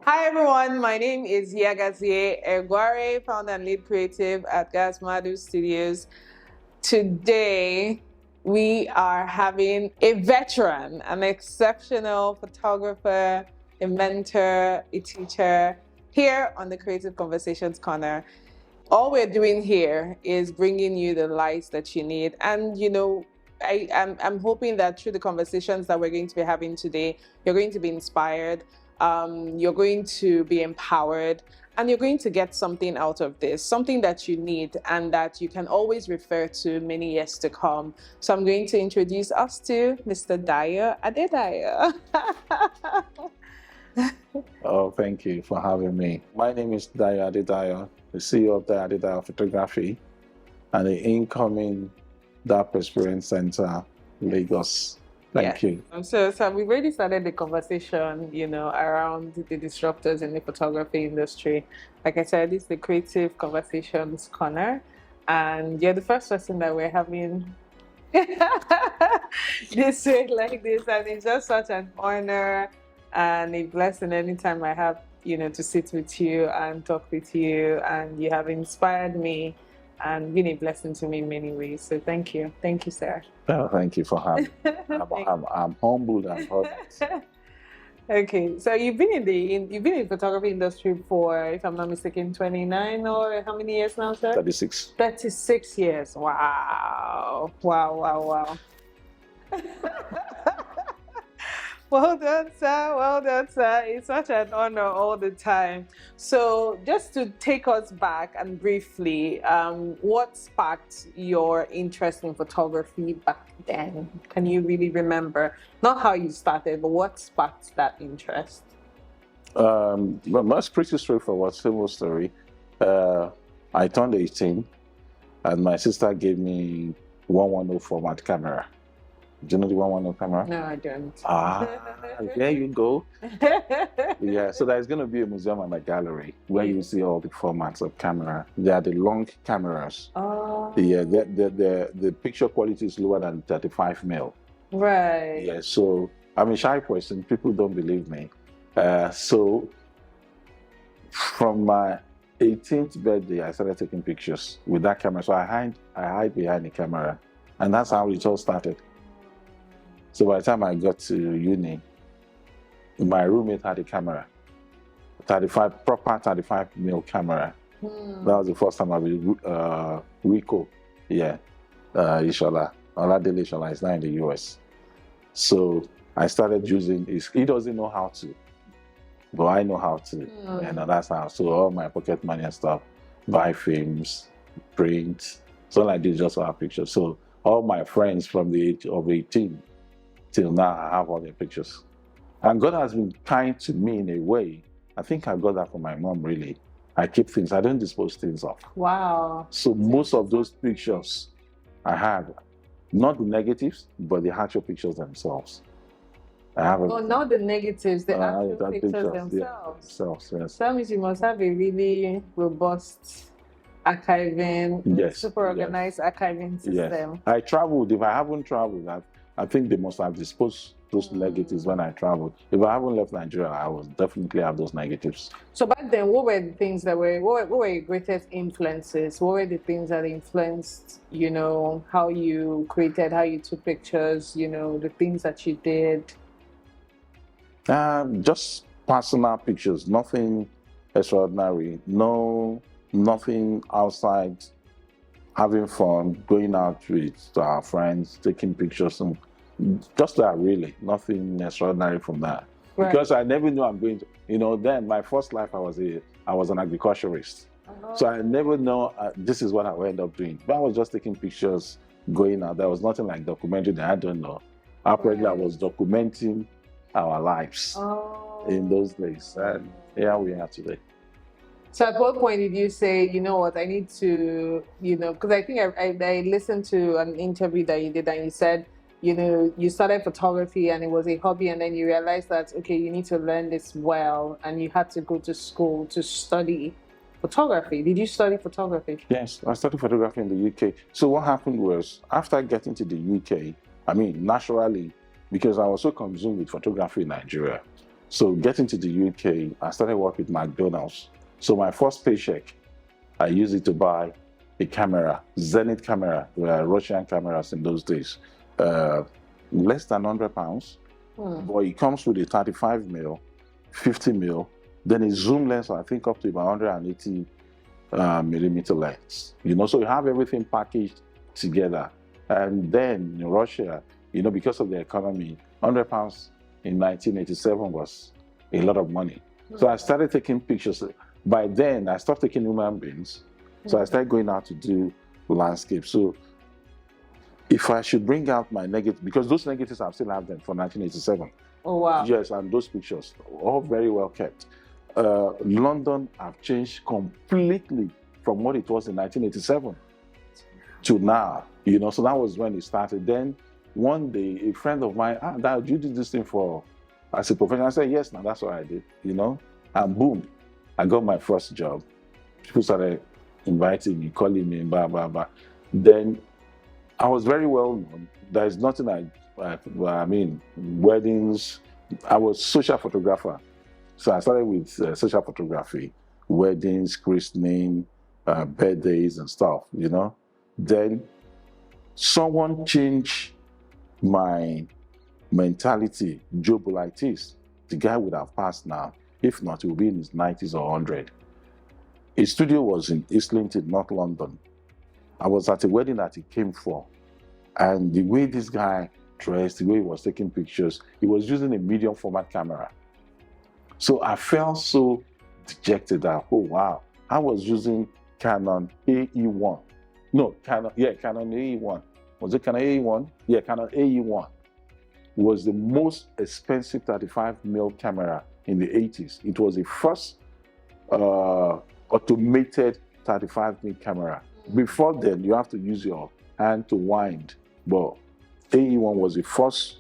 Hi everyone, my name is Yagazie Eguare, founder and lead creative at Gasmadu Studios. Today, we are having a veteran, an exceptional photographer, a mentor, a teacher here on the Creative Conversations Corner. All we're doing here is bringing you the lights that you need. And, I'm hoping that through the conversations that we're going to be having today, you're going to be inspired, you're going to be empowered, and you're going to get something out of this, something that you need and that you can always refer to many years to come. So I'm going to introduce us to Mr. Dayo Adedayo. Oh, thank you for having me. My name is Dayo Adedayo, the CEO of Dayo Adedayo Photography and the incoming DAP Experience Center, Lagos. Thank you. So we've already started the conversation, around the disruptors in the photography industry. Like I said, it's the Creative Conversations Corner, and you're the first person that we're having this way like this, and it's just such an honor and a blessing anytime I have, to sit with you and talk with you, and you have inspired me and been a blessing to me in many ways. So thank you, sir. Oh, thank you for having me. I'm humbled and honored. Okay, so you've been in the photography industry for, if I'm not mistaken, 29 or how many years now, sir? 36. 36 years. Wow. Well done, sir. Well done, sir. It's such an honor all the time. So just to take us back and briefly, what sparked your interest in photography back then? Can you really remember? Not how you started, but what sparked that interest? But that's pretty straightforward, simple story. I turned 18 and my sister gave me 110 format camera. Do you know the 110 camera? No, I don't. There you go. Yeah, so there's going to be a museum and a gallery where you see all the formats of camera. They are the long cameras. Oh. Yeah, the picture quality is lower than 35 mil. Right. Yeah, so I'm a shy person. People don't believe me. So from my 18th birthday, I started taking pictures with that camera. So I hide behind the camera, and that's how it all started. So by the time I got to uni, my roommate had a camera, proper 35 mil camera. That was the first time I was Rico, Ishola. Oladele Ishola is now in the US. So I started using his. He doesn't know how to, but I know how to. And that's how. So all my pocket money and stuff, buy films, print. So all I did just for our pictures. So all my friends from the age of 18 till now, I have all their pictures. And God has been kind to me in a way. I think I got that from my mom, really. I keep things, I don't dispose things off. Wow. So most of those pictures I have, not the negatives, but the actual pictures themselves. I have not the negatives, the actual pictures themselves. Yeah, yes. So that means you must have a really robust archiving, super organized archiving system. Yes. I traveled. If I haven't traveled, I think they must have disposed those negatives when I traveled. If I haven't left Nigeria, I will definitely have those negatives. So back then, what were the things that what were your greatest influences? What were the things that influenced, how you created, how you took pictures, the things that you did? Just personal pictures, nothing extraordinary. Nothing outside. Having fun, going out with our friends, taking pictures, and just that, really. Nothing extraordinary from that. Right. Because I never knew I'm going to, then my first life, I was an agriculturist. So I never know this is what I will end up doing. But I was just taking pictures, going out. There was nothing like documentary that I don't know. Apparently, I was documenting our lives in those days. And here we are today. So at what point did you say, you know what, I need to, because I think I listened to an interview that you did and you said, you started photography and it was a hobby, and then you realized that, okay, you need to learn this well, and you had to go to school to study photography. Did you study photography? Yes, I studied photography in the UK. So what happened was, after getting to the UK, naturally, because I was so consumed with photography in Nigeria, So getting to the UK, I started working with McDonald's. So my first paycheck, I used it to buy a camera, Zenith camera, Russian cameras in those days, less than £100. But it comes with a 35 mil, 50 mil, then a zoom lens, I think up to about 180 millimeter lens. So you have everything packaged together. And then in Russia, because of the economy, £100 in 1987 was a lot of money. So I started taking pictures. By then, I stopped taking human beings. So I started going out to do landscape. So if I should bring out my negatives, because those negatives I still have them from 1987. Oh, wow. Yes, and those pictures, all very well kept. London have changed completely from what it was in 1987 to now, so that was when it started. Then one day, a friend of mine, Dad, you did this thing as a professional. I said, yes, now that's what I did, and boom, I got my first job. People started inviting me, calling me, blah, blah, blah. Then I was very well known. There's nothing weddings. I was social photographer. So I started with social photography, weddings, christening, birthdays and stuff, Then someone changed my mentality. Joe Bulaitis, the guy would have passed now. If not, he would be in his 90s or 100. His studio was in Islington, North London. I was at a wedding that he came for. And the way this guy dressed, the way he was taking pictures, he was using a medium format camera. So I felt so dejected that, oh wow, I was using Canon AE1. Canon AE1. Was it Canon AE1? Yeah, Canon AE1 was the most expensive 35mm camera in the 80s. It was the first automated 35mm camera. Before then, you have to use your hand to wind, but AE1 was the first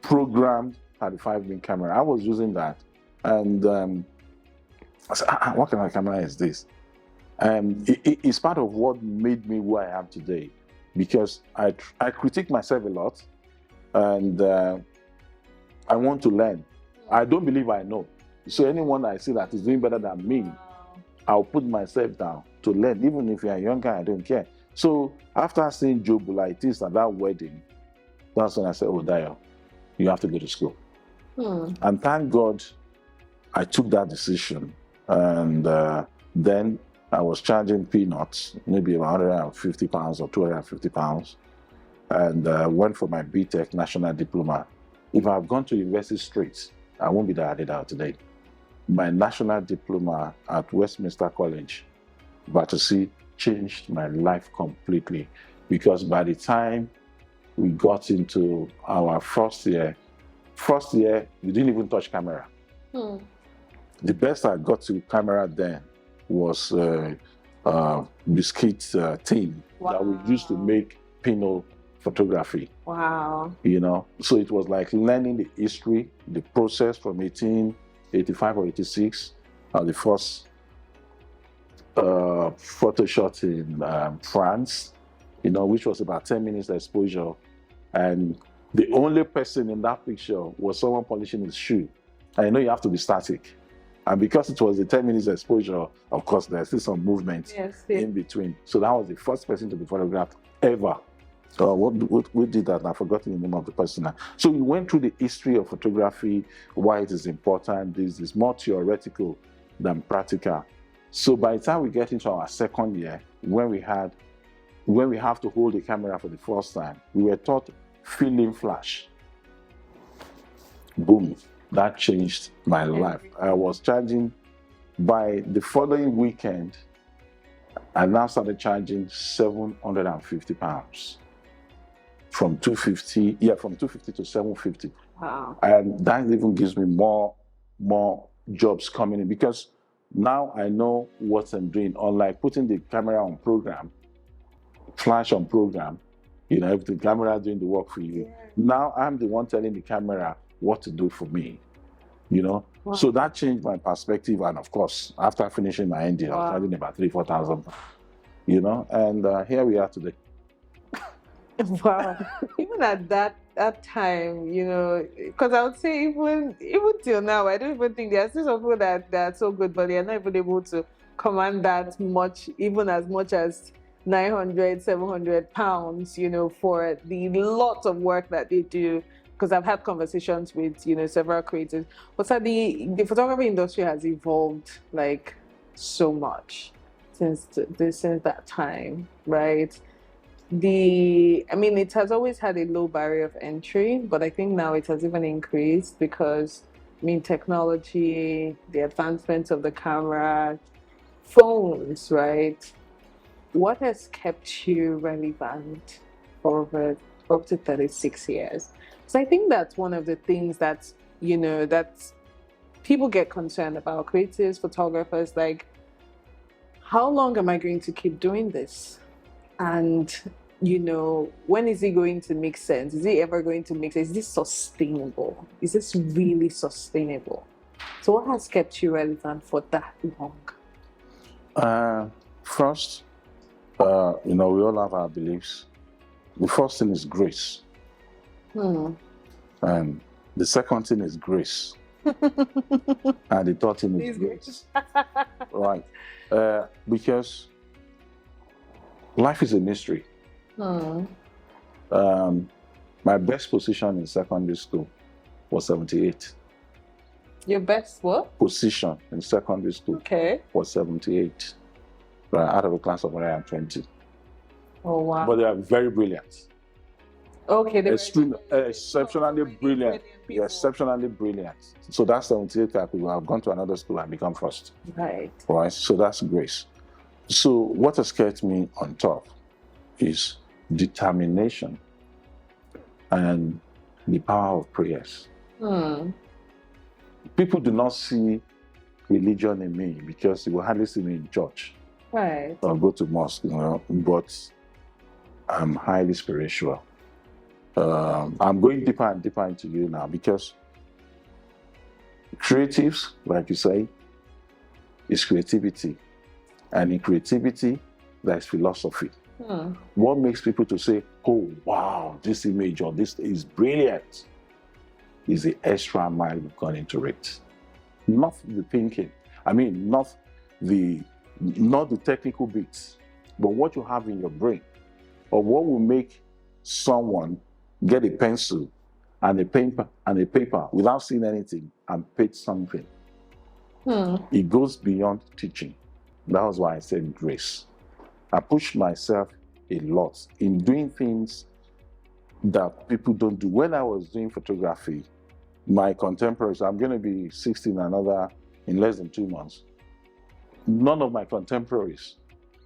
programmed 35mm camera. I was using that, and I said, what kind of camera is this? And it's part of what made me who I am today, because I critique myself a lot, and I want to learn. I don't believe I know. So anyone I see that is doing better than me, I'll put myself down to learn. Even if you're a young guy, I don't care. So after seeing Joe Bulaitis at that wedding, that's when I said, oh, Dayo, you have to go to school. And thank God I took that decision. And then I was charging peanuts, maybe about £150 or £250, and went for my BTech national diploma. If I had gone to university straight, I won't be Dayo Adedayo today. My national diploma at Westminster College, Battersea, changed my life completely, because by the time we got into our first year, we didn't even touch camera. The best I got to camera then was biscuit tin that we used to make pinhole photography. Wow. So it was like learning the history, the process from 1885 or 86, the first photo shot in France, which was about 10 minutes exposure. And the only person in that picture was someone polishing his shoe. And you have to be static. And because it was a 10 minutes exposure, of course, there's still some movement in between. So that was the first person to be photographed ever. We did that? I've forgotten the name of the person now. So we went through the history of photography, why it is important. This is more theoretical than practical. So by the time we get into our second year, when we have to hold the camera for the first time, we were taught film flash. Boom, that changed my life. I was charging, by the following weekend, I now started charging £750. From 250 to 750. Wow. And that even gives me more jobs coming in, because now I know what I'm doing. Unlike putting the camera on program, flash on program, if the camera doing the work for you. Now I'm the one telling the camera what to do for me, Wow. So that changed my perspective. And of course, after finishing my ND, I was charging about 3,000-4,000, and here we are today. Wow. Even at that time, because I would say even till now, I don't even think there are still some people that are so good, but they are not even able to command that much, even as much as 900, 700 pounds, for the lot of work that they do. Because I've had conversations with, several creators. But so the photography industry has evolved like so much since that time, right? It has always had a low barrier of entry, but I think now it has even increased because, technology, the advancements of the camera, phones, right? What has kept you relevant for up to 36 years? So I think that's one of the things that people get concerned about, creatives, photographers, like, how long am I going to keep doing this? And, when is it going to make sense? Is it ever going to make sense? Is this sustainable? Is this really sustainable? So what has kept you relevant for that long? First, we all have our beliefs. The first thing is grace. And the second thing is grace. And the third thing is grace. Right. Because life is a mystery. My best position in secondary school was 78. Your best what? Position in secondary school was 78. Right, out of a class of 120. Oh, wow. But they are very brilliant. Okay. Exceptionally brilliant. Exceptionally brilliant. So that's 78. I could have gone to another school and become first. Right. Right. So that's grace. So what has kept me on top is determination and the power of prayers. People do not see religion in me because you will hardly see me in church. Right. Or go to mosque, but I'm highly spiritual. I'm going deeper and deeper into you now because creatives, like you say, is creativity. And in creativity, there's philosophy. What makes people to say, oh, wow, this image or this is brilliant, is the extra mile you've gone into it. Not the thinking. Not the technical bits, but what you have in your brain, or what will make someone get a pencil and a paper without seeing anything and paint something. It goes beyond teaching. That was why I said grace. I pushed myself a lot in doing things that people don't do. When I was doing photography, my contemporaries, I'm going to be 60 in less than 2 months. None of my contemporaries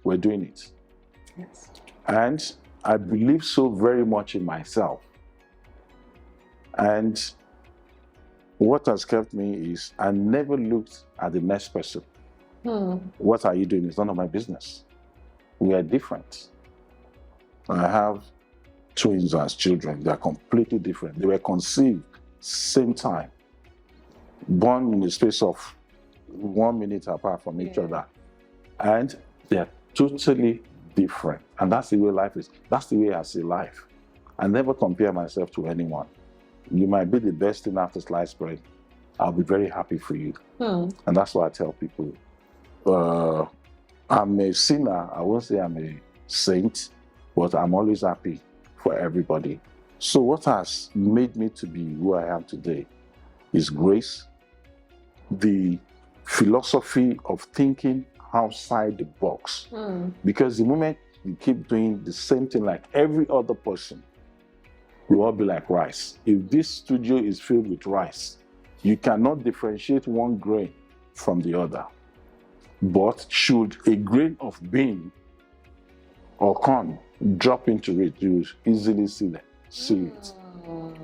were doing it. Yes. And I believe so very much in myself. And what has kept me is I never looked at the next person. What are you doing? It's none of my business. We are different. I have twins as children. They are completely different. They were conceived same time, born in the space of 1 minute apart from each other, and they're totally different. And that's the way life is. That's the way I see life. I never compare myself to anyone. You might be the best thing after sliced bread. I'll be very happy for you. And that's why I tell people, I'm a sinner. I won't say I'm a saint, but I'm always happy for everybody. So what has made me to be who I am today is grace, the philosophy of thinking outside the box. Because the moment you keep doing the same thing like every other person, we all be like rice. If this studio is filled with rice, you cannot differentiate one grain from the other. But should a grain of bean or corn drop into it, you easily see it.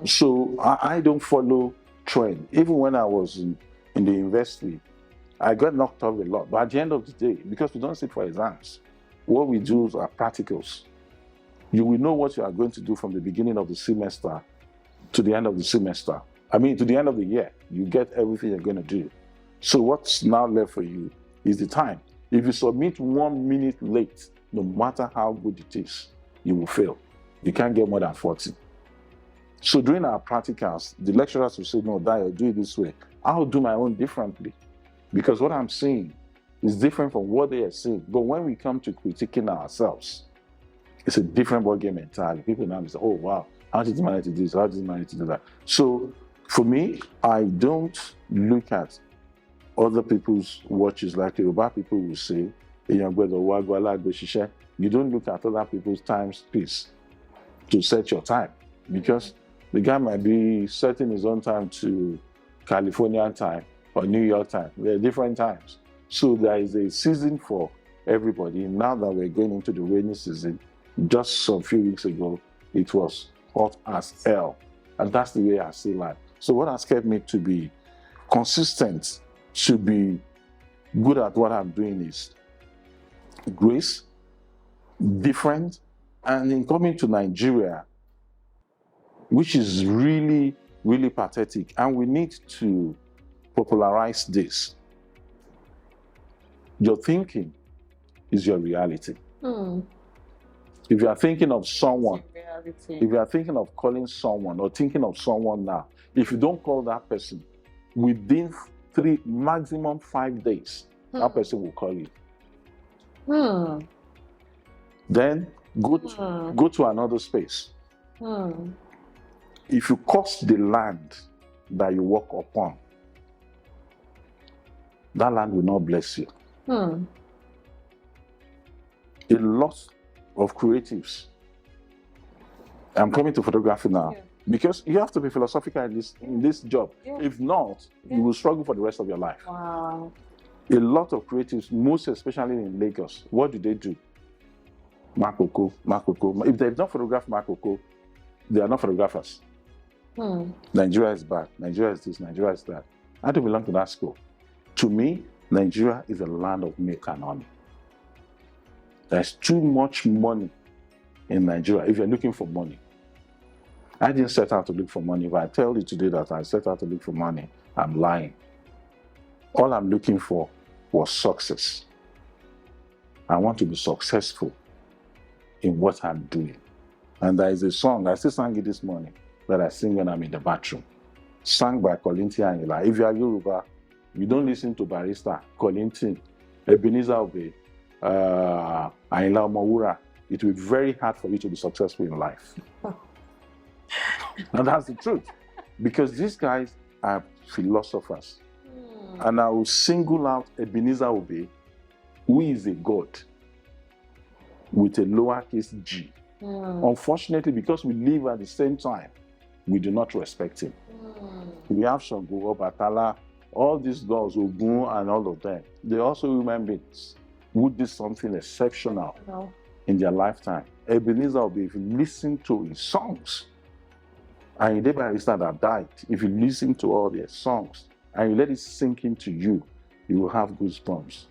So I don't follow trend. Even when I was in the university, I got knocked off a lot. But at the end of the day, because we don't sit for exams, what we do are practicals. You will know what you are going to do from the beginning of the semester to the end of the semester. To the end of the year. You get everything you're going to do. So what's now left for you is the time. If you submit 1 minute late, no matter how good it is, you will fail. You can't get more than 40. So during our practicals, the lecturers will say, no, Dayo, do it this way. I'll do my own differently because what I'm seeing is different from what they are seeing. But when we come to critiquing ourselves, it's a different ballgame entirely. People now say, oh, wow, how did you manage to do this? How did you manage to do that? So for me, I don't look at other people's watches like Yoruba people will say, you don't look at other people's timepiece to set your time because the guy might be setting his own time to Californian time or New York time. They're different times. So there is a season for everybody. Now that we're going into the rainy season, just some few weeks ago, it was hot as hell. And that's the way I see life. So what has kept me to be consistent, to be good at what I'm doing is grace, different, and in coming to Nigeria, which is really, really pathetic, and we need to popularize this. Your thinking is your reality. If you are thinking of someone, if you are thinking of calling someone or thinking of someone now, if you don't call that person within 3, maximum 5 days, that person will call you. Then go to another space. If you curse the land that you walk upon, that land will not bless you. A lot of creatives. I'm coming to photography now because you have to be philosophical in this job. If not, you will struggle for the rest of your life. Wow. A lot of creatives, most especially in Lagos, what do? Makoko. If they've not photographed Makoko, they are not photographers. Nigeria is bad. Nigeria is this. Nigeria is that. I don't belong to that school. To me, Nigeria is a land of milk and honey. There's too much money in Nigeria if you're looking for money. I didn't set out to look for money. If I tell you today that I set out to look for money, I'm lying. All I'm looking for was success. I want to be successful in what I'm doing. And there is a song, I still sang it this morning, that I sing when I'm in the bathroom. Sung by Kolintin Ayinla. If you are Yoruba, you don't listen to Barrister, Kolintin, Ebenezer Obey, Ayinla Omowura. It will be very hard for you to be successful in life. And that's the truth. Because these guys are philosophers. And I will single out Ebenezer Obey, who is a god with a lowercase g. Unfortunately, because we live at the same time, we do not respect him. We have Shango, Obatala, all these gods, Ogun, and all of them. They're also human beings who did something exceptional in their lifetime. Ebenezer Obey, if you listen to his songs, and the barrister that died, if you listen to all their songs, and you let it sink into you, you will have goosebumps.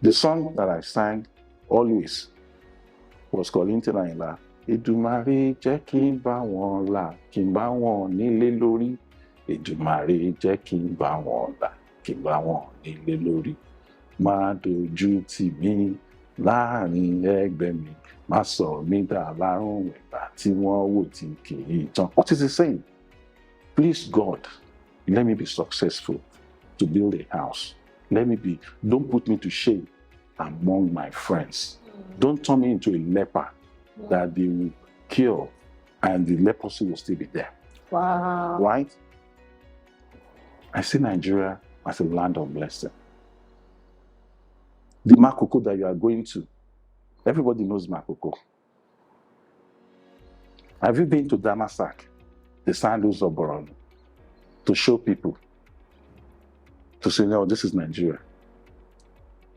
The song that I sang always was Kolintin Ayinla. Èdùmàrè jẹ́ kí n bá wọn là, kí n bá wọn nílé lórí. Èdùmàrè jẹ́ kí n bá wọn là, kí n bá wọn nílé lórí. Má dojú tì mí láàrin ẹgbẹ́ mi, má sọ mí dà lárùn ẹ̀gbà tí wọ́n wò tí kì í tán. What is he saying? Please God, let me be successful to build a house. Don't put me to shame among my friends. Don't turn me into a leper that they will kill and the leprosy will still be there. Wow. Right? I see Nigeria as a land of blessing. The Makoko that you are going to, everybody knows Makoko. Have you been to Damasak, the sandals of Borno, to show people, to say, no, this is Nigeria?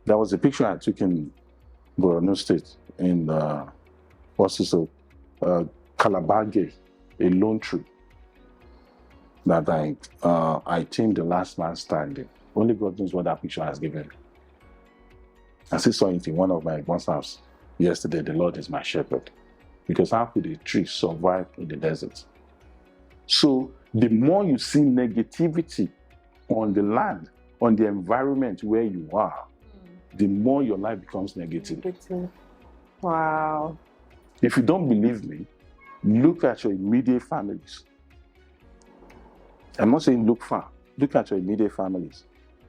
There was a picture I took in Borno State, in Kalabage, a lone tree, that I think the last man standing. Only God knows what that picture has given me. I still saw it in one of my boss house yesterday. The Lord is my shepherd. Because how could a tree survive in the desert? So the more you see negativity on the land, on the environment where you are, the more your life becomes negative. Wow. If you don't believe me, Look at your immediate families. I'm not saying look far. Look at your immediate families.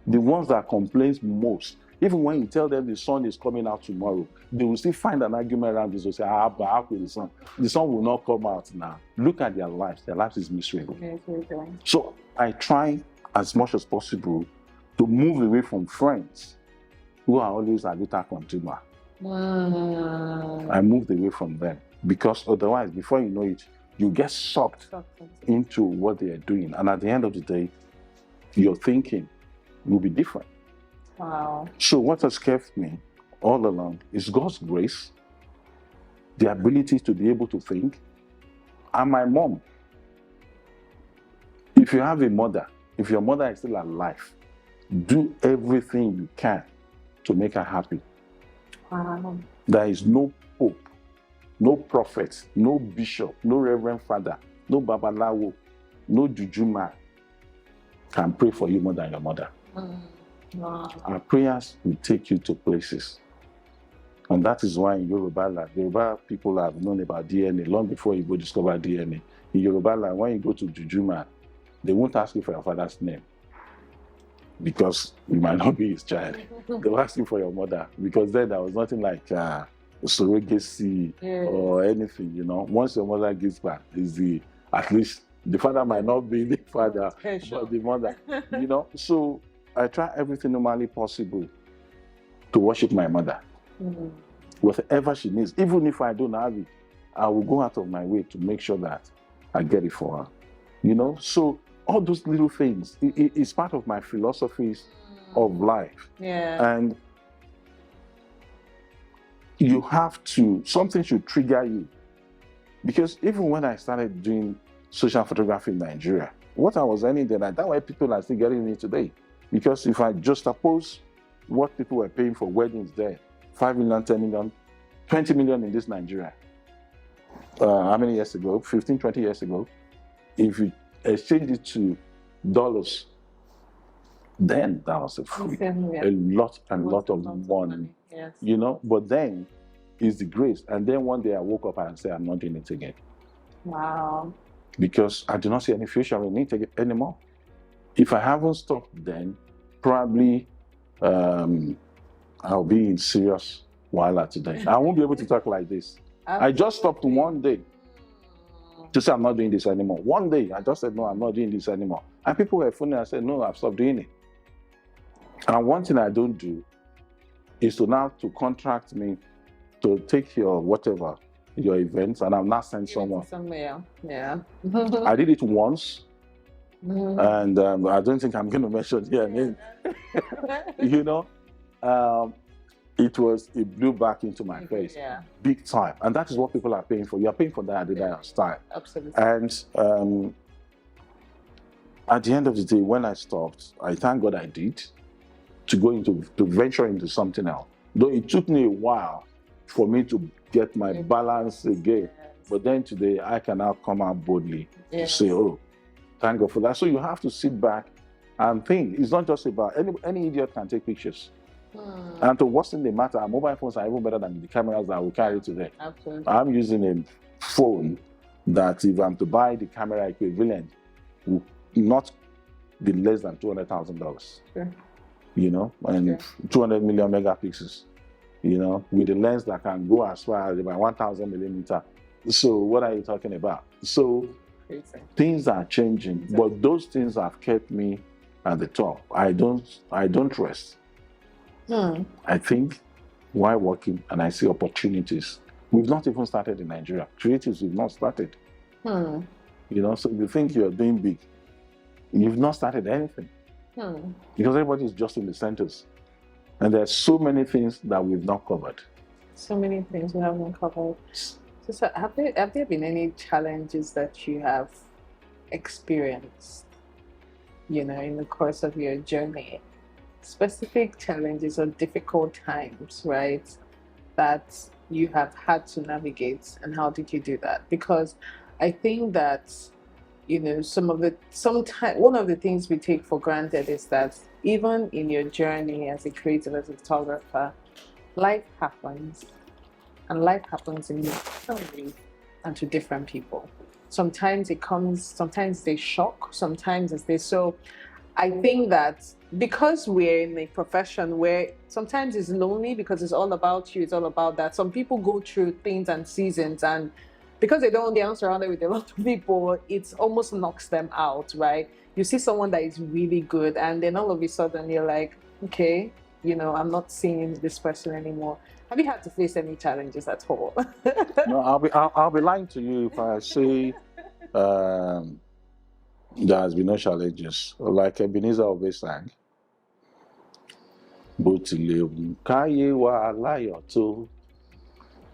The ones that complain most. Even when you tell them the sun is coming out tomorrow, they will still find an argument around this. They'll say, but how could the sun? The sun will not come out now. Look at their lives. Their lives is miserable. So I try as much as possible to move away from friends who are always a little consumer. I moved away from them because otherwise, before you know it, you get sucked into what they are doing. And at the end of the day, your thinking will be different. Wow. So what has kept me all along is God's grace, the ability to be able to think, and my mom. If you have a mother, if your mother is still alive, do everything you can to make her happy. Wow. There is no pope, no prophet, no bishop, no reverend father, no babalawo, no juju man can pray for you more than your mother. Wow. Our prayers will take you to places. And that is why in Yoruba land, Yoruba people have known about DNA long before you go discover DNA. In Yoruba land, when you go to juju man, they won't ask you for your father's name because you might not be his child. They'll ask you for your mother because then there was nothing like surrogacy or anything, you know. Once your mother gives back, at least the father might not be the father, but the mother, you know. So I try everything humanly possible to worship my mother. Whatever she needs, even if I don't have it, I will go out of my way to make sure that I get it for her. You know, so all those little things, it's part of my philosophies of life. Yeah. And you have to, something should trigger you. Because even when I started doing social photography in Nigeria, what I was earning then, that's why people are still getting it today. Because if I just oppose what people were paying for weddings there, 5 million, 10 million, 20 million in this Nigeria. How many years ago? 15, 20 years ago. If you exchange it to dollars, then that was a lot of money. Yes. You know, but then is the grace. And then one day I woke up and said, I'm not doing it again. Wow. Because I do not see any future in it anymore. If I haven't stopped then, probably I'll be in serious wahala today. I won't be able to talk like this. I just stopped one day to say I'm not doing this anymore. One day I just said, no, I'm not doing this anymore. And people were funny. I said, no, I've stopped doing it. And one thing I don't do is to contract me to take your whatever, your events, and I'm not send someone. Somewhere. Yeah. I did it once. And I don't think I'm going to mention their name. You know, it blew back into my face, big time. And that is what people are paying for. You are paying for that Adedayo style. Absolutely. And at the end of the day, when I stopped, I thank God I did, to venture into something else. Though it took me a while for me to get my balance again. But then today, I can now come out boldly to say, oh, thank God for that. So you have to sit back and think. It's not just about, any idiot can take pictures. And to what's in the matter, our mobile phones are even better than the cameras that we carry today. Absolutely. I'm using a phone that if I'm to buy the camera equivalent, will not be less than $200,000. Sure. You know, and 200 million megapixels, you know, with the lens that can go as far as about 1,000 millimeter. So what are you talking about? So things are changing, but those things have kept me at the top. I don't rest. I think while working and I see opportunities. We've not even started in Nigeria. Creatives, we've not started. You know, so you think you're doing big. You've not started anything. Because everybody is just in the centers. And there's so many things that we've not covered. So many things we haven't covered. So have there been any challenges that you have experienced, you know, in the course of your journey? Specific challenges or difficult times, right, that you have had to navigate, and how did you do that? Because I think that, you know, one of the things we take for granted is that even in your journey as a creative, as a photographer, life happens, and life happens in your family, and to different people. Sometimes it comes, sometimes they shock, sometimes it's this. So I think that because we're in a profession where sometimes it's lonely because it's all about you, it's all about that. Some people go through things and seasons, and because they don't, they're surrounded with a lot of people, it almost knocks them out, right? You see someone that is really good, and then all of a sudden you're like, okay, I'm not seeing this person anymore. Have you had to face any challenges at all? No, I'll be lying to you if I say there has been no challenges. Like Ebenezer always sang, bó tilẹ̀ wù káyé wa láyọ̀ tó,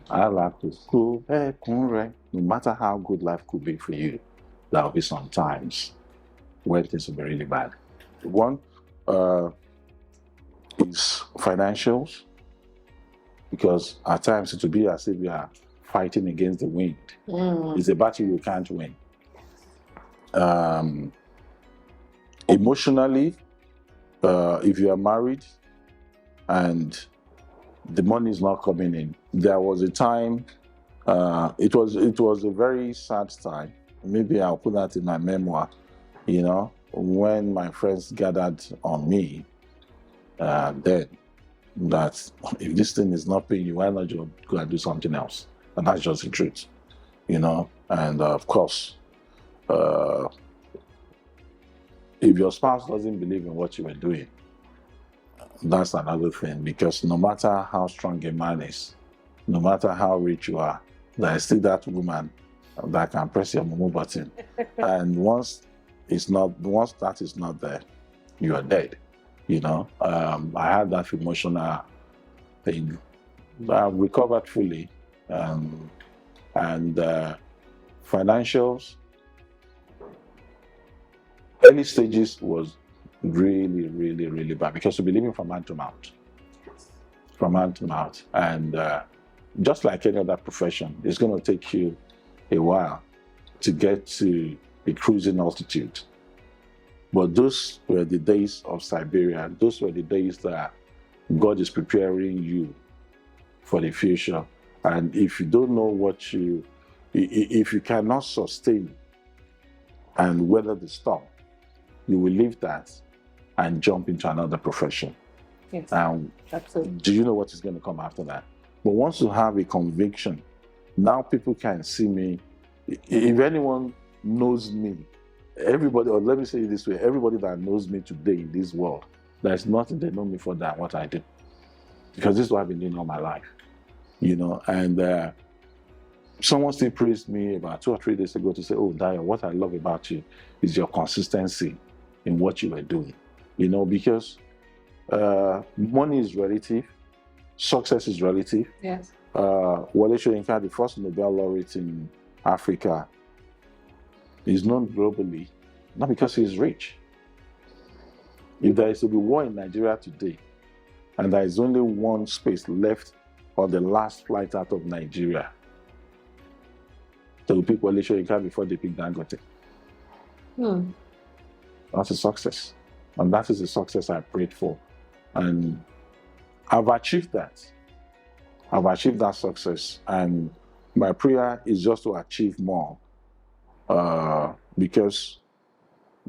alákòókò ẹkún rẹ̀. No matter how good life could be for you, there will be some times when things will be really bad. One is financials, because at times it will be as if you are fighting against the wind. It's a battle you can't win. Emotionally, if you are married and the money is not coming in, there was a time, it was a very sad time. Maybe I'll put that in my memoir, when my friends gathered on me, then that if this thing is not paying you, why not just go and do something else? And that's just the truth, and of course, if your spouse doesn't believe in what you were doing, that's another thing, because no matter how strong a man is, no matter how rich you are, there is still that woman that can press your mumu button. And once that is not there, you are dead. I had that emotional thing. I've recovered fully, and financials, early stages was really, really, really bad, because you'll be living from hand to mouth. And just like any other profession, it's going to take you a while to get to a cruising altitude. But those were the days of Siberia. Those were the days that God is preparing you for the future. And if you don't know if you cannot sustain and weather the storm, you will leave that and jump into another profession. Yes, absolutely. Do you know what is going to come after that? But once you have a conviction, now people can see me. If anyone knows me, everybody, or let me say it this way, everybody that knows me today in this world, there's nothing they know me for than what I do. Because this is what I've been doing all my life. And someone still praised me about 2 or 3 days ago to say, oh, Dayo, what I love about you is your consistency in what you are doing. Because money is relative, success is relative. Yes. Wale Soyinka, the first Nobel laureate in Africa, is known globally, not because he's rich. If there is to be war in Nigeria today, and there is only one space left on the last flight out of Nigeria, they will pick Wale Soyinka before they pick Dangote. That's a success. And that is a success I prayed for. And I've achieved that. I've achieved that success. And my prayer is just to achieve more. Because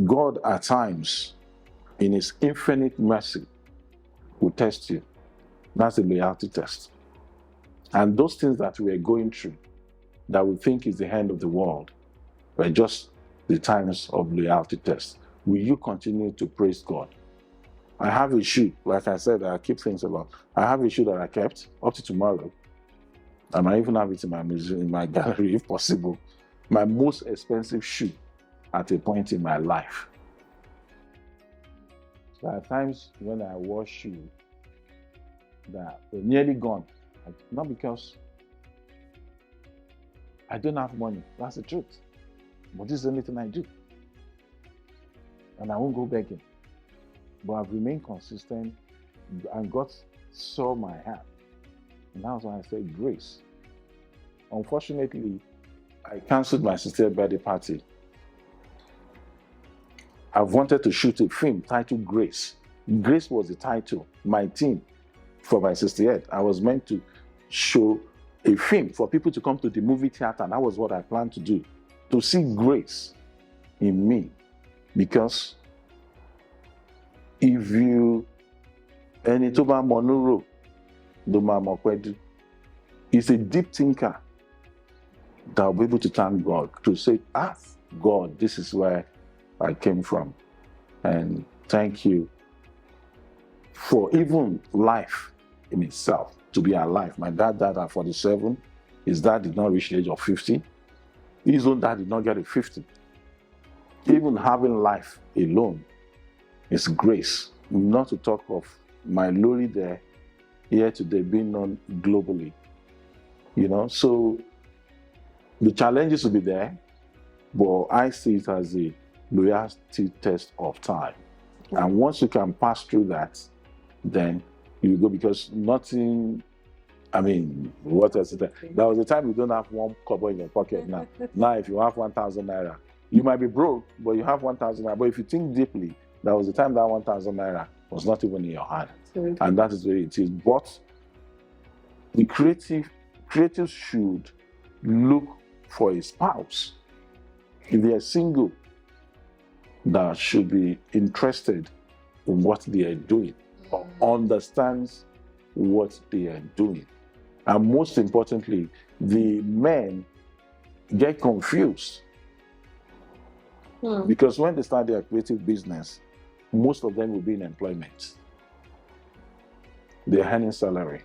God at times, in His infinite mercy, will test you. That's a loyalty test. And those things that we are going through, that we think is the end of the world, were just the times of loyalty test. Will you continue to praise God? I have a shoe, like I said, I keep things about. I have a shoe that I kept up to tomorrow. I might even have it in my museum, in my gallery, if possible. My most expensive shoe at a point in my life. There are times when I wore shoes that were nearly gone. Not because I don't have money, that's the truth. But this is the only thing I do. And I won't go begging. But I've remained consistent, and God saw my heart. And that's why I said grace. Unfortunately, I cancelled my 60th birthday party. I've wanted to shoot a film titled Grace. Grace was the title, my theme for my 60th. I was meant to show a film for people to come to the movie theater. And that was what I planned to do, to see grace in me. Because if you, ẹni tó bá mọ núrò ló máa mọ pẹ́dú, is a deep thinker that will be able to thank God, to say, God, this is where I came from. And thank you for even life in itself, to be alive. My dad died at 47. His dad did not reach the age of 50. His own dad did not get to 50. Even having life alone is grace. Not to talk of my glory there, here today, being known globally. You know, so the challenges will be there, but I see it as a loyalty test of time. And once you can pass through that, then you go, because nothing, I mean, what else is there? There was a time you don't have one kobo in your pocket now. Now, if you have 1,000 naira, you might be broke, but you have 1,000 naira. But if you think deeply, there was a time that 1,000 naira was not even in your hand. Absolutely. And that is where it is. But the creatives should look for a spouse. If they are single, that should be interested in what they are doing, or understands what they are doing. And most importantly, the men get confused. Because when they start their creative business, most of them will be in employment. They're earning salary.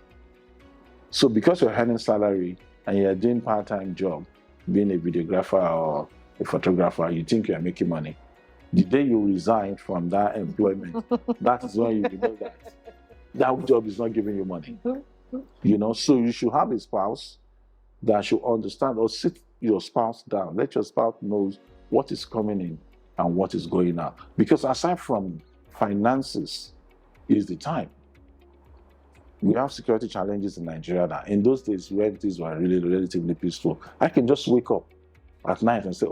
So because you're earning salary and you're doing part-time job, being a videographer or a photographer, you think you're making money. The day you resign from that employment, that is when you know that job is not giving you money. You know, so you should have a spouse that should understand, or sit your spouse down. Let your spouse knows what is coming in and what is going out. Because aside from finances is the time. We have security challenges in Nigeria now. In those days where things were really relatively peaceful, I can just wake up at night and say,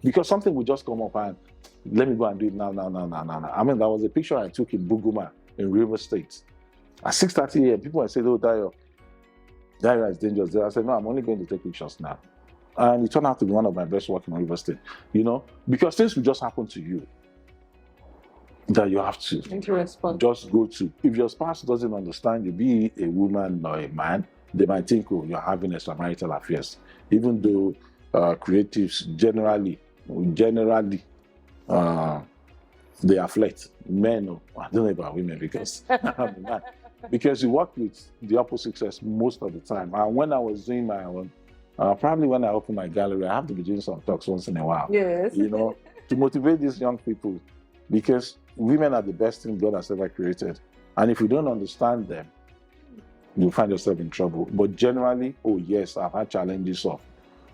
because something will just come up and let me go and do it now. I mean, there was a picture I took in Buguma in River State. At 6:30 a.m., people had said, Dayo is dangerous. I said, no, I'm only going to take pictures now. And it turned out to be one of my best work in River State, you know, because things will just happen to you that you have to just go to. If your spouse doesn't understand you, be a woman or a man, they might think, you're having extramarital affairs. Even though creatives generally, they are flat. Men, I don't know about women because I'm a man. Because you work with the opposite sex most of the time. And when I was doing my own, probably when I open my gallery, I have to be doing some talks once in a while. Yes. You know, to motivate these young people, because women are the best thing God has ever created. And if you don't understand them, you'll find yourself in trouble. But generally, yes, I've had challenges of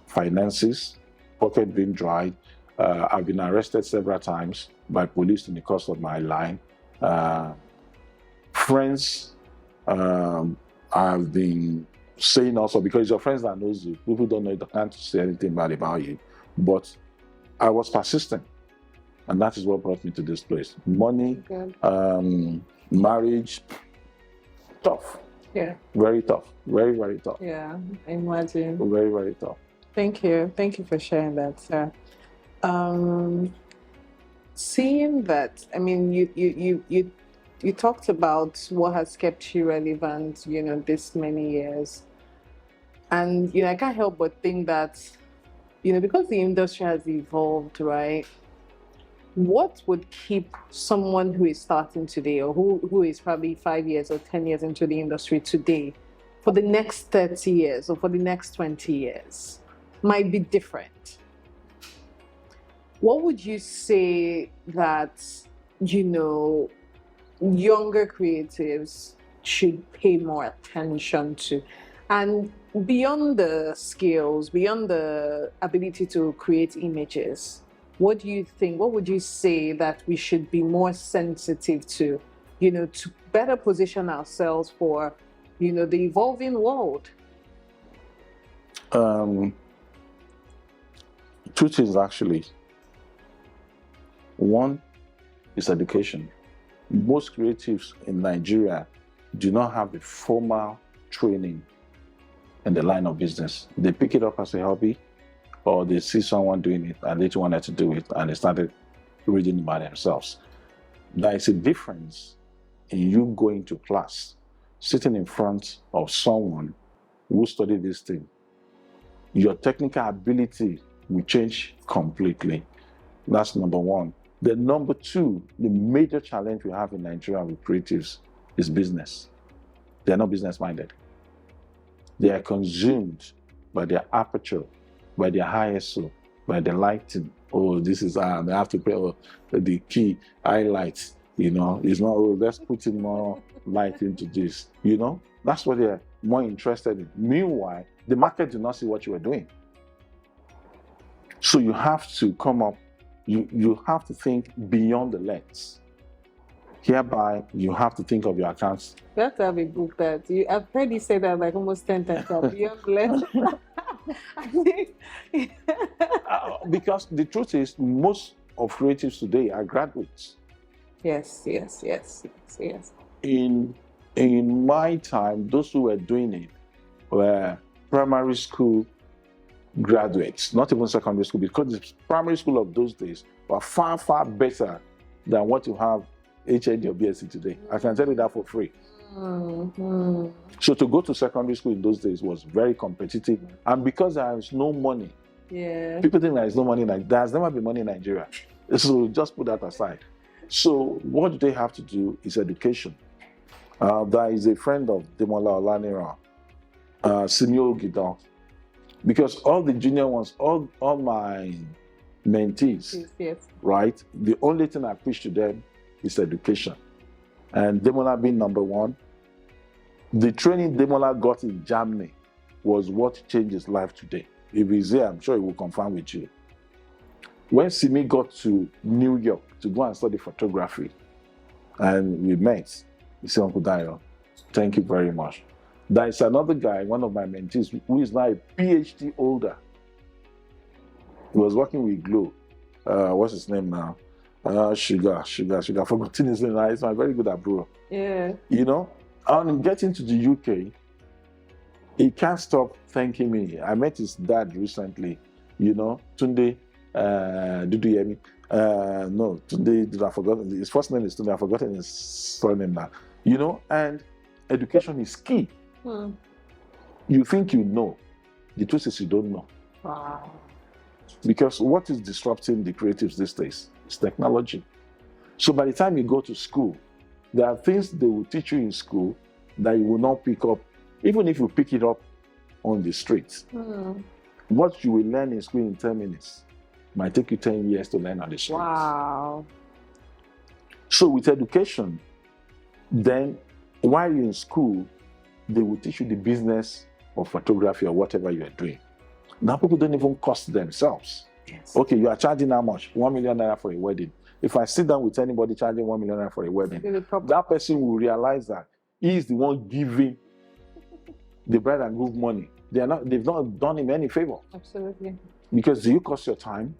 finances, pocket being dried. I've been arrested several times by police in the course of my line. Friends, I've been saying also, because your friends that knows you, people don't know, they can't say anything bad about you. But I was persistent. And that is what brought me to this place. Money, marriage, tough. Yeah. Very tough. Very, very tough. Yeah, I imagine. Very, very tough. Thank you. Thank you for sharing that, sir. Seeing that, I mean, you talked about what has kept you relevant, you know, this many years. And, you know, I can't help but think that, you know, because the industry has evolved, right? What would keep someone who is starting today, or who is probably 5 years or 10 years into the industry today, for the next 30 years or for the next 20 years, might be different? What would you say that, you know, younger creatives should pay more attention to? And beyond the skills, beyond the ability to create images, what do you think, what would you say that we should be more sensitive to, you know, to better position ourselves for, you know, the evolving world? Two things, actually. One is education. Most creatives in Nigeria do not have the formal training in the line of business. They pick it up as a hobby, or they see someone doing it and they wanted to do it and they started reading by themselves. There is a difference in you going to class, sitting in front of someone who studied this thing. Your technical ability will change completely. That's number one. The number two, the major challenge we have in Nigeria with creatives is business. They're not business minded. They are consumed by their aperture, by their ISO, by the lighting. Oh, this is, they have to pay the key highlights, you know. It's not, oh, let's put in more light into this, you know. That's what they're more interested in. Meanwhile, the market did not see what you were doing. So you have to come up, you have to think beyond the lens. Hereby, you have to think of your accounts. You have to have a book that I've heard you say that like almost 10 times. Beyond the lens. Because the truth is, most of creatives today are graduates. Yes. In my time, those who were doing it were primary school graduates, not even secondary school, because the primary school of those days were far, far better than what you have HND or BSc today. I can tell you that for free. Mm-hmm. So to go to secondary school in those days was very competitive. And because there is no money, people think there is no money in Nigeria. There has never been money in Nigeria. So just put that aside. So what they have to do is education. There is a friend of Demola Olanira, Simeo Gidan, because all the junior ones, all my mentees, right? The only thing I preach to them is education. And Demola being number one, the training Demola got in Germany was what changed his life today. If he's here, I'm sure he will confirm with you. When Simi got to New York to go and study photography, and we met, he said, Uncle Dayo, thank you very much. There is another guy, one of my mentees, who is now a PhD holder. He was working with Glow. What's his name now? Sugar. I've forgotten his name. He's my very good bro. Yeah. You know, on getting to the UK, he can't stop thanking me. I met his dad recently, you know, Tunde. Did you hear me? No, Tunde, I've forgotten. His first name is Tunde. I've forgotten his surname now. You know, and education is key. You think you know. The truth is you don't know. Wow. Because what is disrupting the creatives these days is technology. So by the time you go to school, there are things they will teach you in school that you will not pick up, even if you pick it up on the streets. What you will learn in school in 10 minutes might take you 10 years to learn on the streets. Wow. So with education, then while you're in school, they will teach you the business of photography or whatever you are doing. Now people don't even cost themselves. Yes. Okay, you are charging how much? 1 million naira for a wedding. If I sit down with anybody charging 1 million naira for a wedding, that person will realize that he is the one giving the bride and groom money. They've not done him any favor. Absolutely. Because do you cost your time?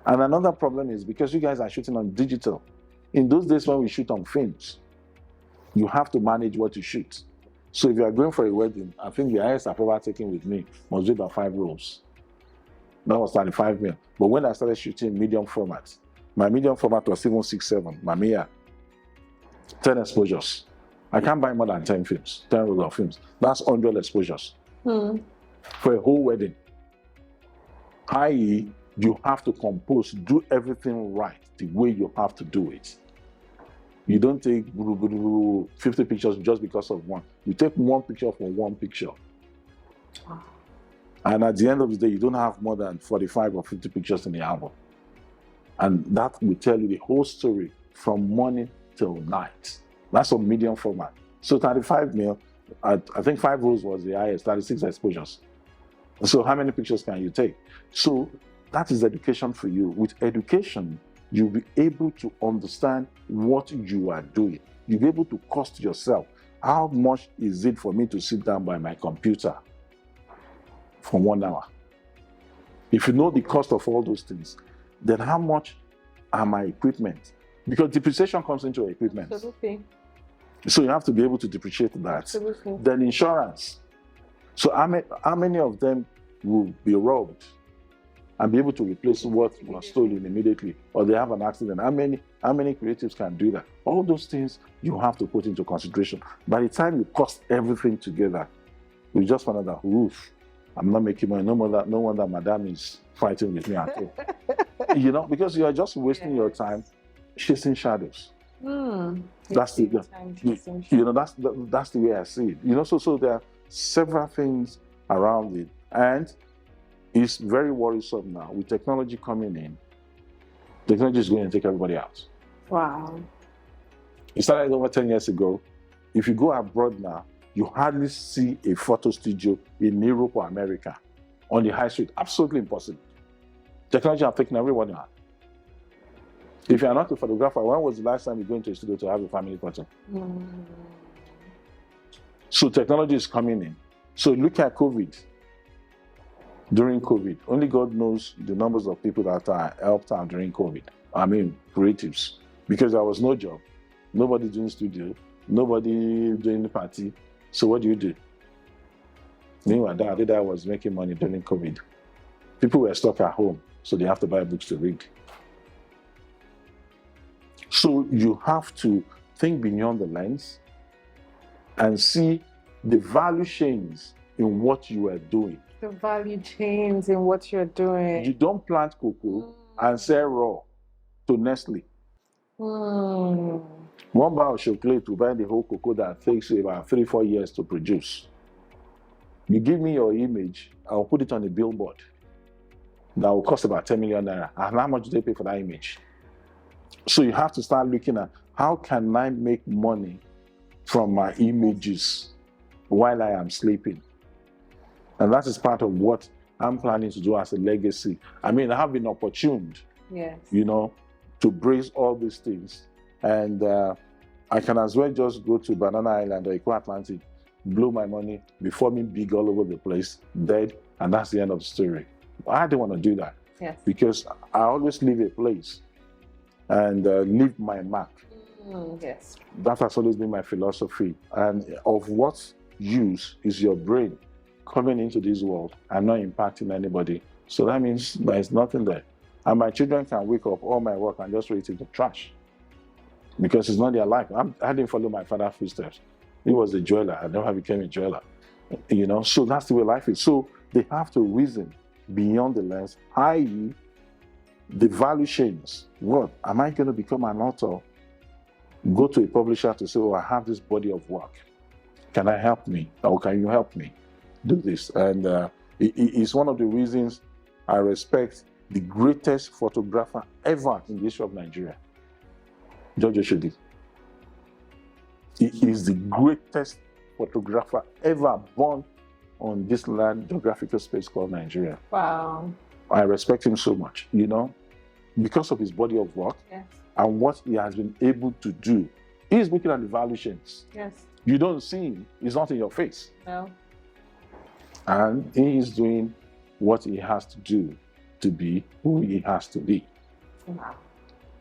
And another problem is because you guys are shooting on digital. In those days when we shoot on films, you have to manage what you shoot. So if you are going for a wedding, I think the highest I've ever taken with me must be about 5 rolls. That was 35 mil. But when I started shooting medium format, my medium format was even 6.7, Mamiya, 10 exposures. I can't buy more than 10 films, 10 rolls of films. That's 100 exposures for a whole wedding. I.e., you have to compose, do everything right the way you have to do it. You don't take 50 pictures just because of one. You take one picture for one picture. And at the end of the day, you don't have more than 45 or 50 pictures in the album. And that will tell you the whole story from morning till night. That's a medium format. So 35 mil, I think 5 rolls was the highest, 36 exposures. So how many pictures can you take? So that is education for you. With education, you'll be able to understand what you are doing. You'll be able to cost yourself. How much is it for me to sit down by my computer for 1 hour? If you know the cost of all those things, then how much are my equipment? Because depreciation comes into equipment. Absolutely. So you have to be able to depreciate that. Absolutely. Then insurance. So how many of them will be robbed and be able to replace what was stolen immediately, or they have an accident? How many creatives can do that? All those things you have to put into consideration. By the time you cost everything together, you just find out that, oof, I'm not making money. No wonder Madame is fighting with me at all. You know, because you are just wasting your time chasing shadows. That's the that's the way I see it. You know, so there are several things around it, and it's very worrisome now with technology coming in. Technology is going to take everybody out. Wow. It started over 10 years ago. If you go abroad now, you hardly see a photo studio in Europe or America on the high street. Absolutely impossible. Technology has taken everyone out. If you are not a photographer, when was the last time you go into a studio to have a family photo? So technology is coming in. So look at COVID. During COVID, only God knows the numbers of people that are helped out during COVID. I mean, creatives. Because there was no job, nobody doing studio, nobody doing the party. So what do? Meanwhile, Dayo Adedayo was making money during COVID. People were stuck at home, so they have to buy books to read. So you have to think beyond the lens and see the value chains in what you are doing. The value chains in what you're doing. You don't plant cocoa and sell raw to Nestle. One bar of chocolate to buy the whole cocoa that takes you about 3-4 years to produce. You give me your image, I'll put it on a billboard. That will cost about 10 million naira. And how much do they pay for that image? So you have to start looking at how can I make money from my images while I am sleeping. And that is part of what I'm planning to do as a legacy. I mean, I have been opportuned, you know, to brace all these things. And I can as well just go to Banana Island or Eco Atlantic, blow my money, be forming big all over the place, dead, and that's the end of the story. I didn't want to do that. Because I always leave a place and leave my mark. That has always been my philosophy. And of what use is your brain coming into this world and not impacting anybody? So that means there's nothing there. And my children can wake up all my work and just throw it in the trash. Because it's not their life. I didn't follow my father's footsteps. He was a jeweler. I never became a jeweler. You know, so that's the way life is. So they have to reason beyond the lens, i.e., the value chains. What? Am I going to become an author? Go to a publisher to say, oh, I have this body of work. Can I help me? Or can you help me do this? And it's one of the reasons I respect the greatest photographer ever in the history of Nigeria, George Oshodi. He is the greatest photographer ever born on this land, geographical space called Nigeria. Wow. I respect him so much, you know, because of his body of work and what he has been able to do. He's looking at the value chains. You don't see him, he's not in your face. No. And he is doing what he has to do to be who he has to be. Wow.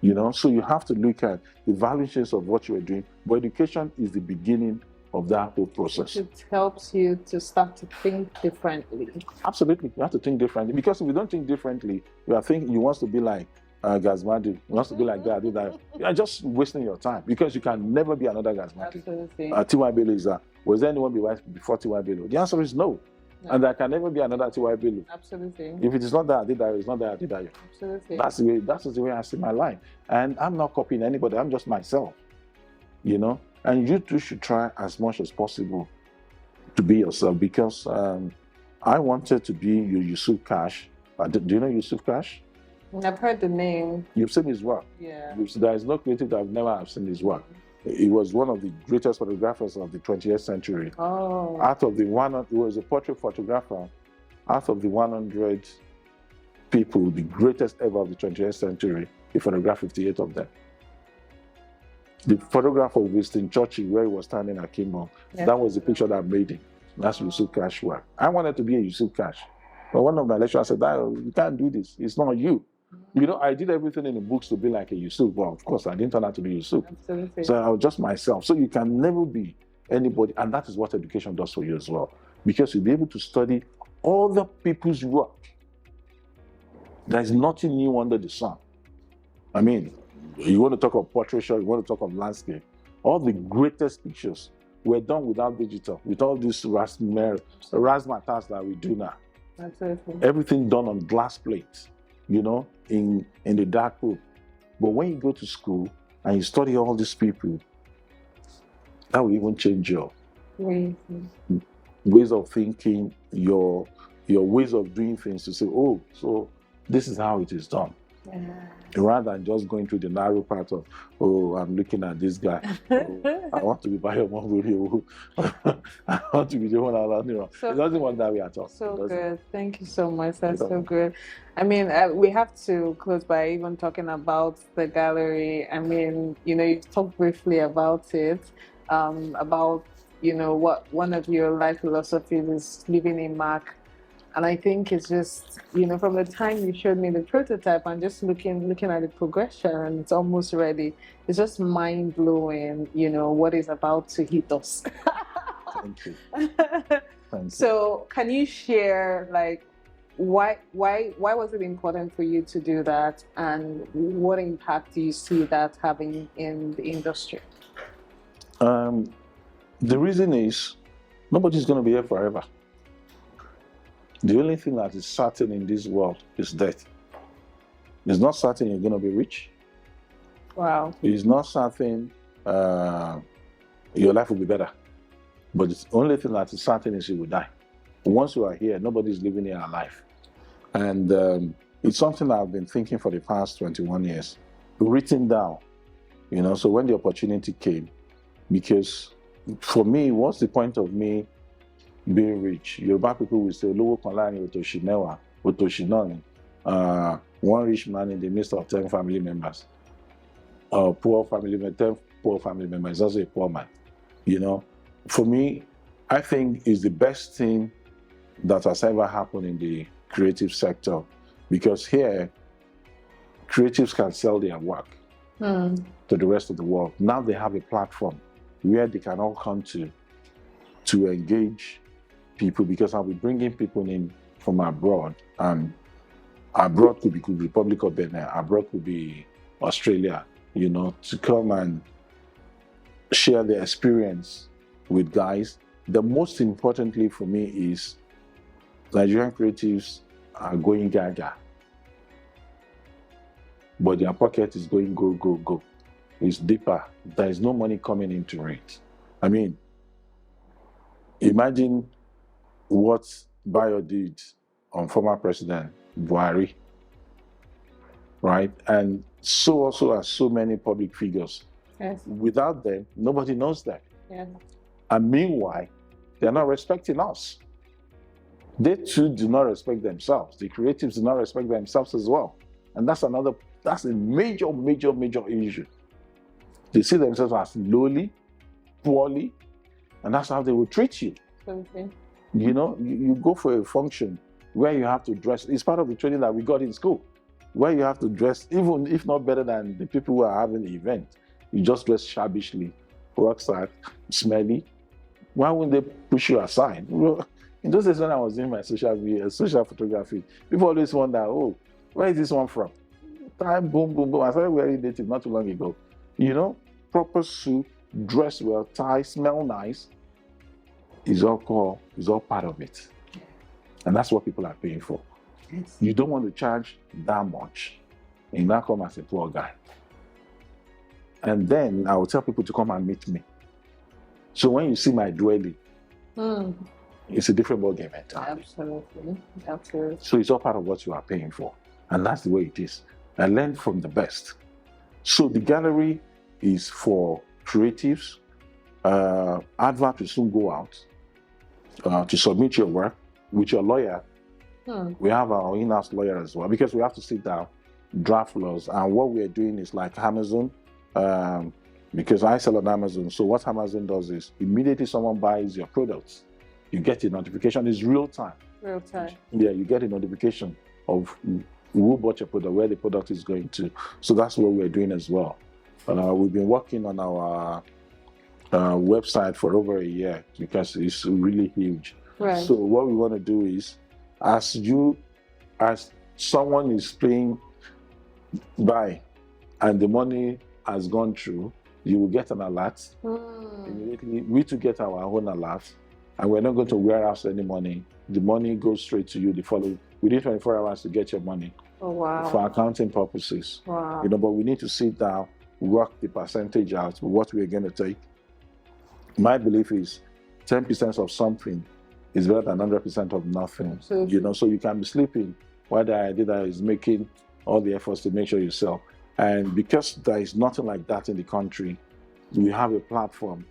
You know, so you have to look at the value chains of what you are doing, but education is the beginning of that whole process. It helps you to start to think differently. Absolutely, you have to think differently, because if you don't think differently, you are thinking you want to be like Gazmadu, you want to be like Dayo Adedayo. You are just wasting your time, because you can never be another Gazmadu. Absolutely. T.Y. Bello is was there anyone before T.Y. Bello? The answer is no. And there can never be another T.Y. Bello. Absolutely. If it is not Dayo Adedayo, it's not Dayo Adedayo. Absolutely. That's the way I see my life. And I'm not copying anybody, I'm just myself. You know? And you too should try as much as possible to be yourself, because I wanted to be your Yusuf Cash. Do you know Yusuf Cash? I've heard the name. You've seen his work. Yeah. There is no creative that I've never seen his work. He was one of the greatest photographers of the 20th century. Oh. He was a portrait photographer. Out of the 100 people, the greatest ever of the 20th century, he photographed 58 of them. The photograph of Winston Churchill, where he was standing at Kimball, that was the picture that made him. That's Yusuf Cash work. I wanted to be a Yusuf Cash. But one of my lecturers said, you can't do this. It's not you. You know, I did everything in the books to be like a Yusuf. Well, of course, I didn't turn out to be Yusuf. Absolutely. So I was just myself. So you can never be anybody. And that is what education does for you as well. because you'll be able to study other people's work. There's nothing new under the sun. I mean, you want to talk of portraiture, you want to talk of landscape. All the greatest pictures were done without digital, with all these razzmatazz that we do now. Absolutely. Everything done on glass plates, you know, in the dark room. But when you go to school and you study all these people, that will even change your ways of thinking, your ways of doing things, to say, oh, so this is how it is done. Yeah. Rather than just going through the narrow part of, oh, I'm looking at this guy. Oh, I want to be Bayo Mongolia. I want to be the one around. You know, it doesn't work that way at all. So good. Thank you so much. That's so good. I mean, we have to close by even talking about the gallery. I mean, you know, you talked briefly about it, about, you know, what one of your life philosophies is leaving a mark. And I think it's just, you know, from the time you showed me the prototype and just looking at the progression, and it's almost ready. It's just mind blowing, you know, what is about to hit us. Thank you. Thank you. So, can you share, like, why was it important for you to do that, and what impact do you see that having in the industry? The reason is nobody's going to be here forever. The only thing that is certain in this world is death. It's not certain you're going to be rich. Wow. It's not certain your life will be better. But the only thing that is certain is you will die. Once you are here, nobody's living here alive. And it's something I've been thinking for the past 21 years, written down, you know, so when the opportunity came, because for me, what's the point of me being rich? Yoruba people will say, "Olowo kan laarin otoshi mewa, otoshi náà ni." One rich man in the midst of 10 family members. Poor family members, 10 poor family members is also a poor man. You know, for me, I think it's the best thing that has ever happened in the creative sector, because here, creatives can sell their work to the rest of the world. Now they have a platform where they can all come to engage people, because I'll be bringing people in from abroad, and abroad could be Republic of Benin, abroad could be Australia, you know, to come and share their experience with guys. The most importantly for me is Nigerian creatives are going gaga, but their pocket is going go, go, go. It's deeper. There is no money coming into it. I mean, imagine what Bayo did on former President Buhari, right? And so also are so many public figures. Yes. Without them, nobody knows them. Yeah. And meanwhile, they're not respecting us. They too do not respect themselves. The creatives do not respect themselves as well. And that's a major, major, major issue. They see themselves as lowly, poorly, and that's how they will treat you. Okay. You know, you go for a function where you have to dress. It's part of the training that we got in school, where you have to dress, even if not better than the people who are having the event. You just dress shabbishly, rucksack, smelly. Why wouldn't they push you aside? Well, in those days when I was doing my social photography, people always wonder, oh, where is this one from? Time, boom, boom, boom. I started wearing native not too long ago. You know, proper suit, dress well, tie, smell nice. Is all part of it. And that's what people are paying for. Yes. You don't want to charge that much. And now come as a poor guy. And then I will tell people to come and meet me. So when you see my dwelling, it's a different ballgame entirely. Absolutely. Absolutely. So it's all part of what you are paying for. And that's the way it is. I learned from the best. So the gallery is for creatives. Advert will soon go out to submit your work with your lawyer. We have our in-house lawyer as well, because we have to sit down, draft laws. And what we are doing is like Amazon, because I sell on Amazon. So what Amazon does is immediately someone buys your products, you get a notification. It's real time. Real time. Yeah, you get a notification of who bought your product, where the product is going to. So that's what we're doing as well. We've been working on our website for over a year, because it's really huge. Right. So what we want to do is, as someone is paying buy and the money has gone through, you will get an alert. Immediately, we to get our own alert, and we're not going to warehouse any money. The money goes straight to you the following within 24 hours to get your money. Oh, wow. For accounting purposes. Wow. But we need to sit down, work the percentage out, what we're going to take. My belief is 10% of something is better than 100% of nothing. Absolutely. So you can be sleeping while the idea is making all the efforts to make sure you sell. And because there is nothing like that in the country, we have a platform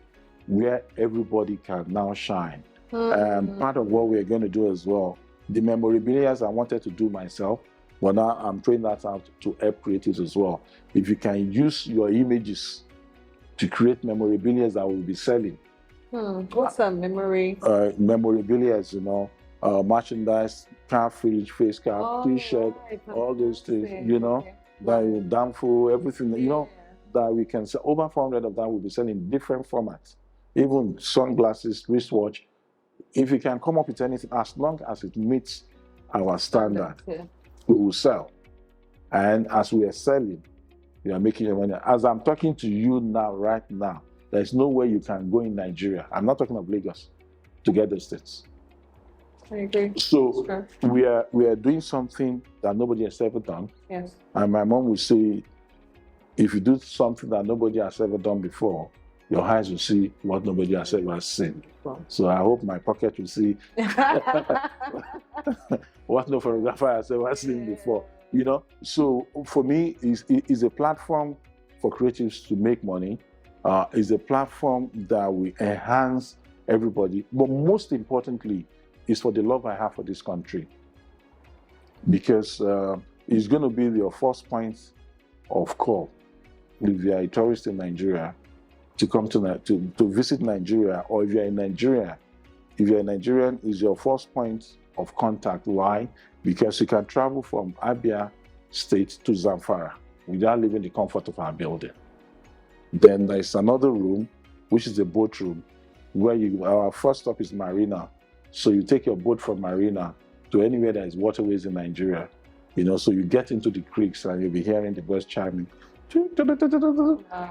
where everybody can now shine. Part of what we're going to do as well, the memorabilia I wanted to do myself, but now I'm throwing that out to help creatives as well. If you can use your images to create memorabilia that will be selling. What's a memory? Memorabilia, merchandise, car fridge, face cap, t-shirt, all those things, that damn everything, that we can sell. Over 400 of that will be selling in different formats. Even sunglasses, wristwatch. If you can come up with anything, as long as it meets our standard, we will sell. And as we are selling, we are making money. As I'm talking to you now, right now, there's no way you can go in Nigeria. I'm not talking of Lagos to get those states. I agree. So we are doing something that nobody has ever done. Yes. And my mom would say, if you do something that nobody has ever done before, your eyes will see what nobody has ever seen. Wow. So I hope my pocket will see what no photographer has ever seen before. So for me, is a platform for creatives to make money. Is a platform that will enhance everybody. But most importantly, is for the love I have for this country. Because it's going to be your first point of call if you are a tourist in Nigeria to come to visit Nigeria, or if you're in Nigeria, if you're a Nigerian, is your first point of contact. Why? Because you can travel from Abia State to Zamfara without leaving the comfort of our building. Then there's another room, which is a boat room, where our first stop is Marina. So you take your boat from Marina to anywhere that is waterways in Nigeria. So you get into the creeks and you'll be hearing the birds chiming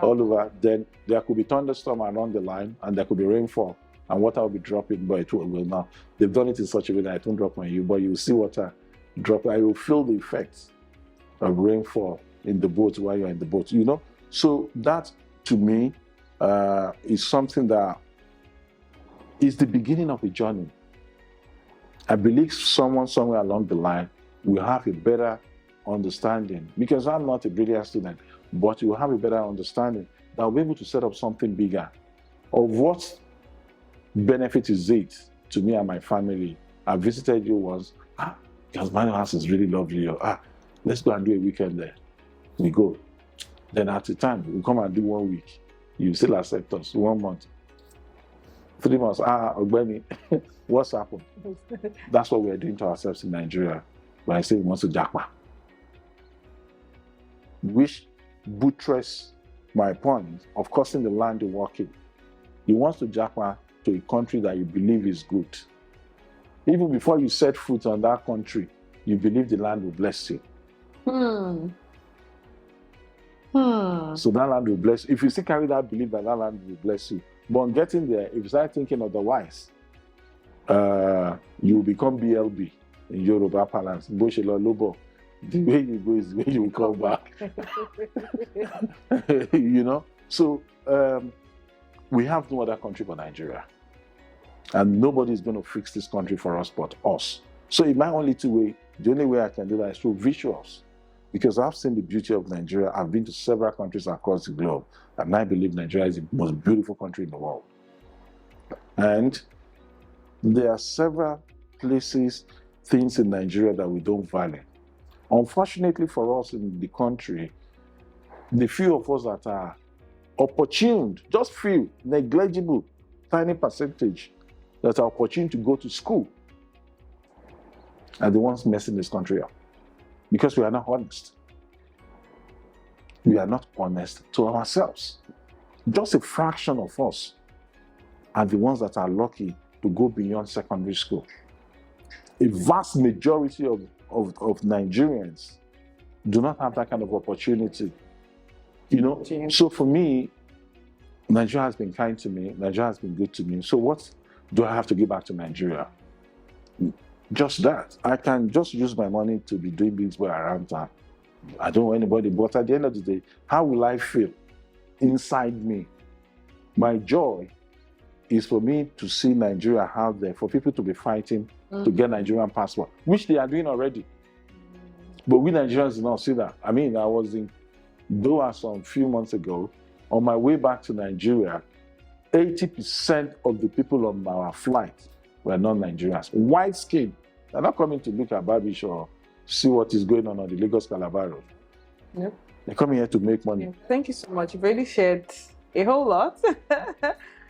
all over. Then there could be thunderstorm around the line, and there could be rainfall, and water will be dropping, but it will now. They've done it in such a way that it won't drop on you, but you will see water drop, and you will feel the effects of rainfall in the boat while you're in the boat. So that, to me, is something that is the beginning of a journey. I believe someone somewhere along the line will have a better understanding, because I'm not a brilliant student, but you will have a better understanding that will be able to set up something bigger. Of what benefit is it to me and my family? I visited you once. Because my house is really lovely. Let's go and do a weekend there. We go. Then at the time, we come and do 1 week. You still accept us. 1 month. 3 months. Ogbeni, what's happened? That's what we're doing to ourselves in Nigeria. When I say we want to jackpot. Which buttress my point of costing the land you're working. You want to jackpot to a country that you believe is good. Even before you set foot on that country, you believe the land will bless you. So that land will bless you. If you still carry that belief that land will bless you, but on getting there, if you start thinking otherwise, you will become BLB in Yoruba parlance. Boshelo Lobo. The way you go is the way you will come back. So we have no other country but Nigeria. And nobody is going to fix this country for us but us. So in my only the only way I can do that is through visuals. Because I've seen the beauty of Nigeria. I've been to several countries across the globe. And I believe Nigeria is the most beautiful country in the world. And there are several places, things in Nigeria that we don't value. Unfortunately for us in the country, the few of us that are opportune, just few, negligible, tiny percentage that are opportune to go to school are the ones messing this country up. Because we are not honest. We are not honest to ourselves. Just a fraction of us are the ones that are lucky to go beyond secondary school. A vast majority of Nigerians do not have that kind of opportunity. So for me, Nigeria has been kind to me. Nigeria has been good to me. So what do I have to give back to Nigeria? Just that. I can just use my money to be doing things around town. I don't know anybody, but at the end of the day, how will I feel inside me? My joy is for me to see Nigeria out there, for people to be fighting to get Nigerian passport, which they are doing already. But we Nigerians do not see that. I mean, I was in Doha some few months ago. On my way back to Nigeria, 80% of the people on our flight were non-Nigerians. White skin. They're not coming to look at Babish or see what is going on the Lagos Calabar Road. Yep. They're coming here to make money. Yeah. Thank you so much. You've really shared a whole lot.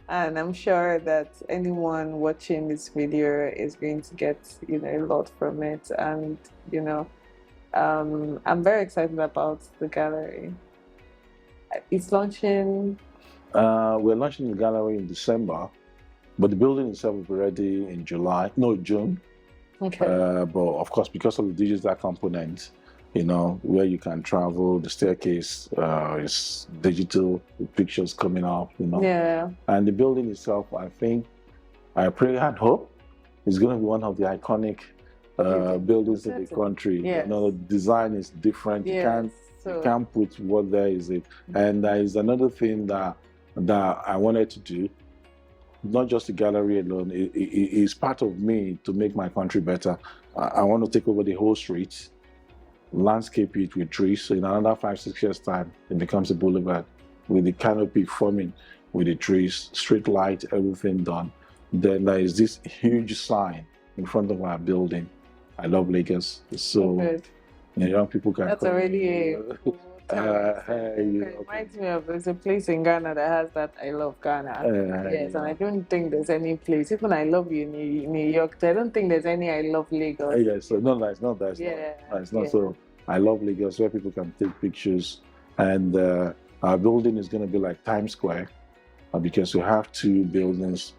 And I'm sure that anyone watching this video is going to get, a lot from it. And, I'm very excited about the gallery. It's launching. We're launching the gallery in December, but the building itself will be ready in June. Okay. But of course, because of the digital component, where you can travel, the staircase is digital, with pictures coming up, Yeah. And the building itself, I pray and hope, is going to be one of the iconic buildings in the country. Yes. The design is different. Yes. You can't put what there is it. And there is another thing that I wanted to do, not just the gallery alone. It is part of me to make my country better. I want to take over the whole street, landscape it with trees. So in another 5-6 years' time, it becomes a boulevard with the canopy forming with the trees, street light, everything done. Then there is this huge sign in front of our building. I love Lagos. So young people can That's come. Already it reminds me of, there's a place in Ghana that has that I love Ghana. Yes, and I don't think there's any place, even I love you in New York, I don't think there's any I love Lagos. Yes, so no, that's not. So I love Lagos, where people can take pictures. And our building is going to be like Times Square, because we have 2 buildings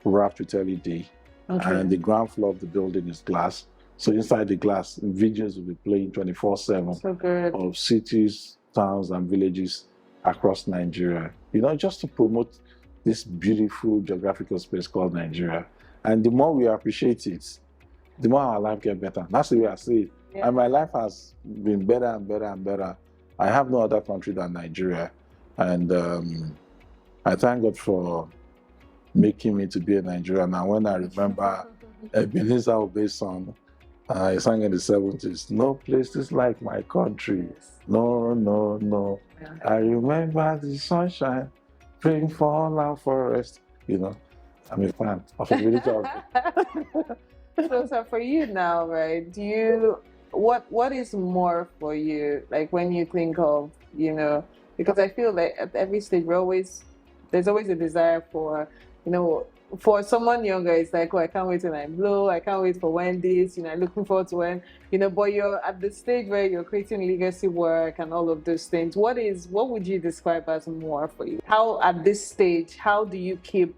wrapped with LED. Okay. And the ground floor of the building is glass. So inside the glass, videos will be playing 24/7 so good. Of cities, towns, and villages across Nigeria. Just to promote this beautiful geographical space called Nigeria. And the more we appreciate it, the more our life gets better. That's the way I see it. Yeah. And my life has been better and better and better. I have no other country than Nigeria. And I thank God for making me to be a Nigerian. Now, when I remember Ebenezer Obey's song, I sang in the 70s, "No place is like my country. No, no, no. Yeah. I remember the sunshine, praying for all our forest." I'm a fan of a religion. So for you now, right? What is more for you? Like when you think of, because I feel like at every stage there's always a desire for, for someone younger, it's like, oh, I can't wait till I'm blow. I can't wait for when this, looking forward to when, but you're at the stage where you're creating legacy work and all of those things. What would you describe as more for you? How at this stage, how do you keep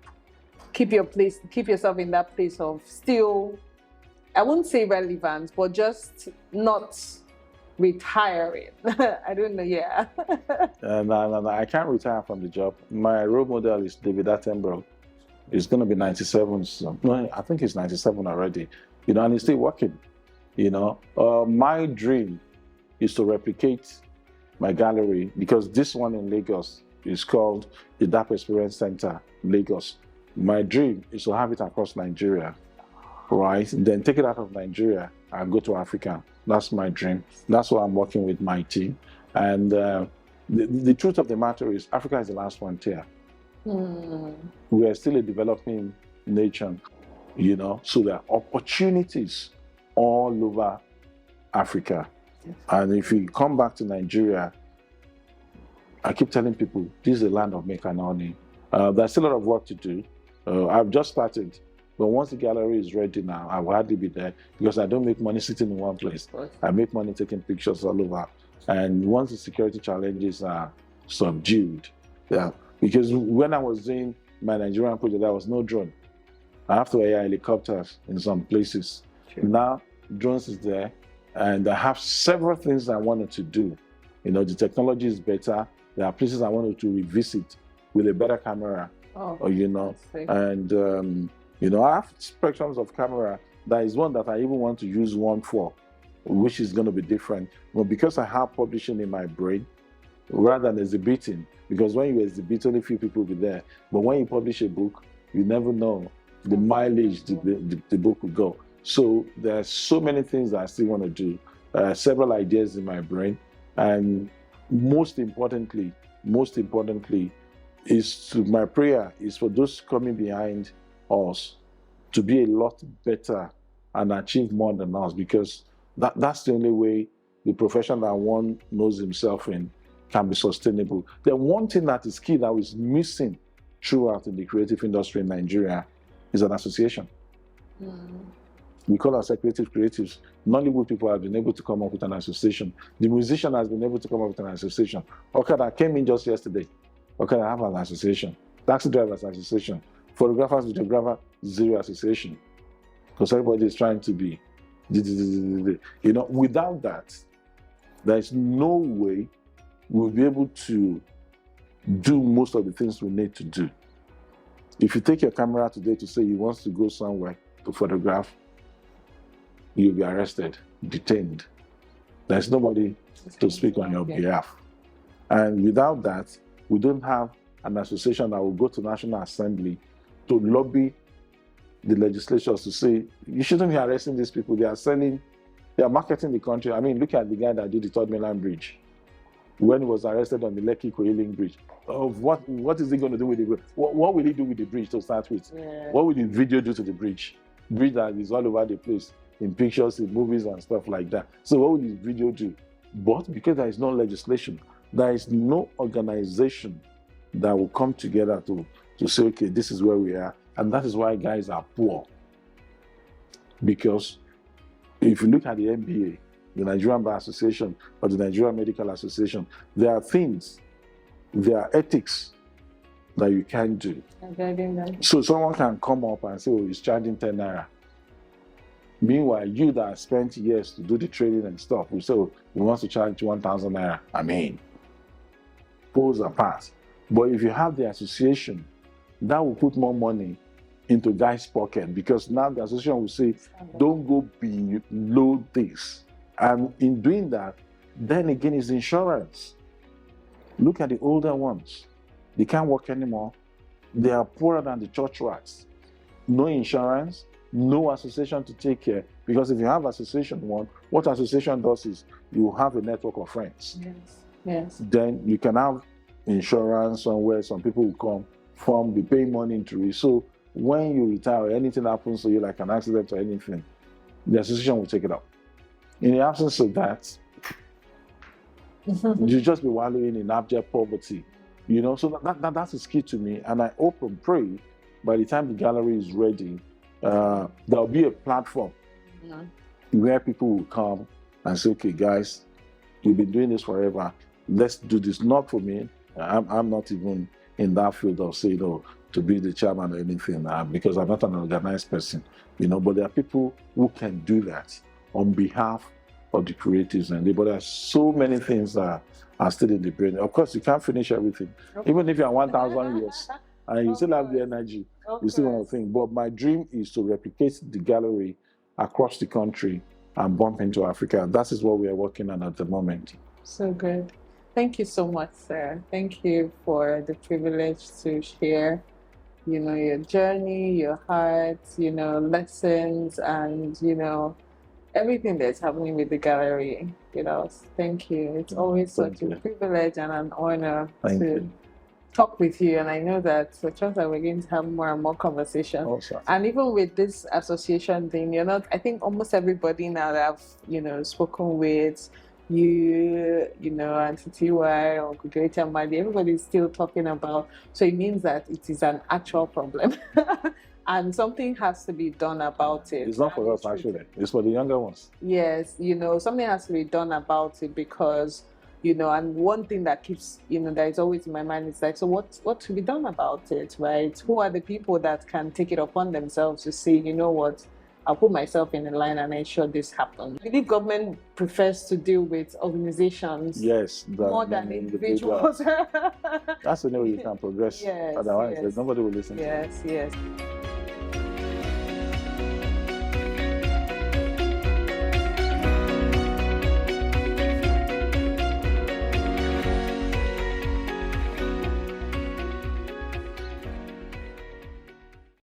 yourself in that place of still, I wouldn't say relevant, but just not retiring? I don't know, yeah. No, I can't retire from the job. My role model is David Attenborough. He's going to be 97. So, no, I think he's 97 already. And he's still working. My dream is to replicate my gallery, because this one in Lagos is called the DAP Experience Center, Lagos. My dream is to have it across Nigeria, right? Then take it out of Nigeria and go to Africa. That's my dream. That's why I'm working with my team. And the truth of the matter is, Africa is the last frontier. We are still a developing nation, so there are opportunities all over Africa. Yes. And if you come back to Nigeria, I keep telling people, this is a land of make and money. There's still a lot of work to do. I've just started, but once the gallery is ready now, I will hardly be there, because I don't make money sitting in one place. Right. I make money taking pictures all over. And once the security challenges are subdued, because when I was doing my Nigerian project, there was no drone. I have to air helicopters in some places. True. Now, drones is there, and I have several things I wanted to do. You know, the technology is better. There are places I wanted to revisit with a better camera, or you know, and you know, I have spectrums of camera. There is one that I even want to use one for, which is going to be different. But because I have publishing in my brain, rather than exhibiting, because when you exhibit, only few people will be there. But when you publish a book, you never know the mileage the book will go. So there are so many things that I still want to do, several ideas in my brain, and most importantly, is to my prayer is for those coming behind us to be a lot better and achieve more than us, because that's the only way the profession that one knows himself in can be sustainable. The one thing that is key that is missing throughout in the creative industry in Nigeria is an association. We call ourselves creative creatives. Nollywood people have been able to come up with an association. The musician has been able to come up with an association. Okada came in just yesterday. Okada have an association. Taxi drivers association. Photographers, videographer, zero association. Because everybody is trying to be, you know, without that, there is no way we'll be able to do most of the things we need to do. If you take your camera today to say you want to go somewhere to photograph, you'll be arrested, detained. There's nobody to speak on your behalf. And without that, we don't have an association that will go to National Assembly to lobby the legislatures to say, you shouldn't be arresting these people. They are marketing the country. I mean, look at the guy that did the Third Mainland Bridge. When he was arrested on the Lekki-Koiling Bridge, what is he going to do with the bridge? What will he do with the bridge to start with? Yeah. What will the video do to the bridge? Bridge that is all over the place, in pictures, in movies and stuff like that. So what will the video do? But because there is no legislation, there is no organization that will come together to say, okay, this is where we are. And that is why guys are poor. Because if you look at the NBA, the Nigerian Bar Association or the Nigerian Medical Association, there are things, there are ethics that you can't do. So someone can come up and say, oh, he's charging 10 naira. Meanwhile, you that spent years to do the training and stuff, we say, oh, he wants to charge 1,000 naira. I mean, pulls apart. But if you have the association, that will put more money into guys' pocket, because now the association will say, don't go below this. And in doing that, then again, is insurance. Look at the older ones. They can't work anymore. They are poorer than the church rats. No insurance, no association to take care. Because if you have association one, what association does is you have a network of friends. Yes. Then you can have insurance somewhere. Some people will come from, be paying money into it. So when you retire or anything happens to you, like an accident or anything, the association will take it up. In the absence of that, you just be wallowing in abject poverty, you know. So that's the key to me, and I hope and pray by the time the gallery is ready, there'll be a platform where people will come and say, okay, guys, we've been doing this forever. Let's do this. Not for me. I'm not even in that field of saying, oh, to be the chairman or anything, because I'm not an organized person, you know. But there are people who can do that on behalf of the creatives, but there are so many things that are still in the brain. Of course, you can't finish everything. Even if you're 1,000 years and you still have the energy, you still want to think. But my dream is to replicate the gallery across the country and bump into Africa. That is what we are working on at the moment. So good. Thank you so much, sir. Thank you for the privilege to share, you know, your journey, your heart, you know, lessons, and, you know, everything that's happening with the gallery. You know, thank you. It's always such a privilege and an honor to talk with you. And I know that the chance that we're going to have more and more conversation. Awesome. And even with this association thing, you know, I think almost everybody now that I've, you know, spoken with, you know, Auntie T.Y. or Greater Madi, everybody's still talking about. So it means that it is an actual problem. And something has to be done about it. It's not for us, actually. It's for the younger ones. Yes, you know, something has to be done about it, because you know, and one thing that keeps, you know, that is always in my mind is like, so what to be done about it, right? Who are the people that can take it upon themselves to say, you know what, I'll put myself in the line and ensure this happens. I believe government prefers to deal with organizations, yes, more than individuals. That's the only way you can progress. Yes, Otherwise, yes. nobody will listen to you. Yes, yes.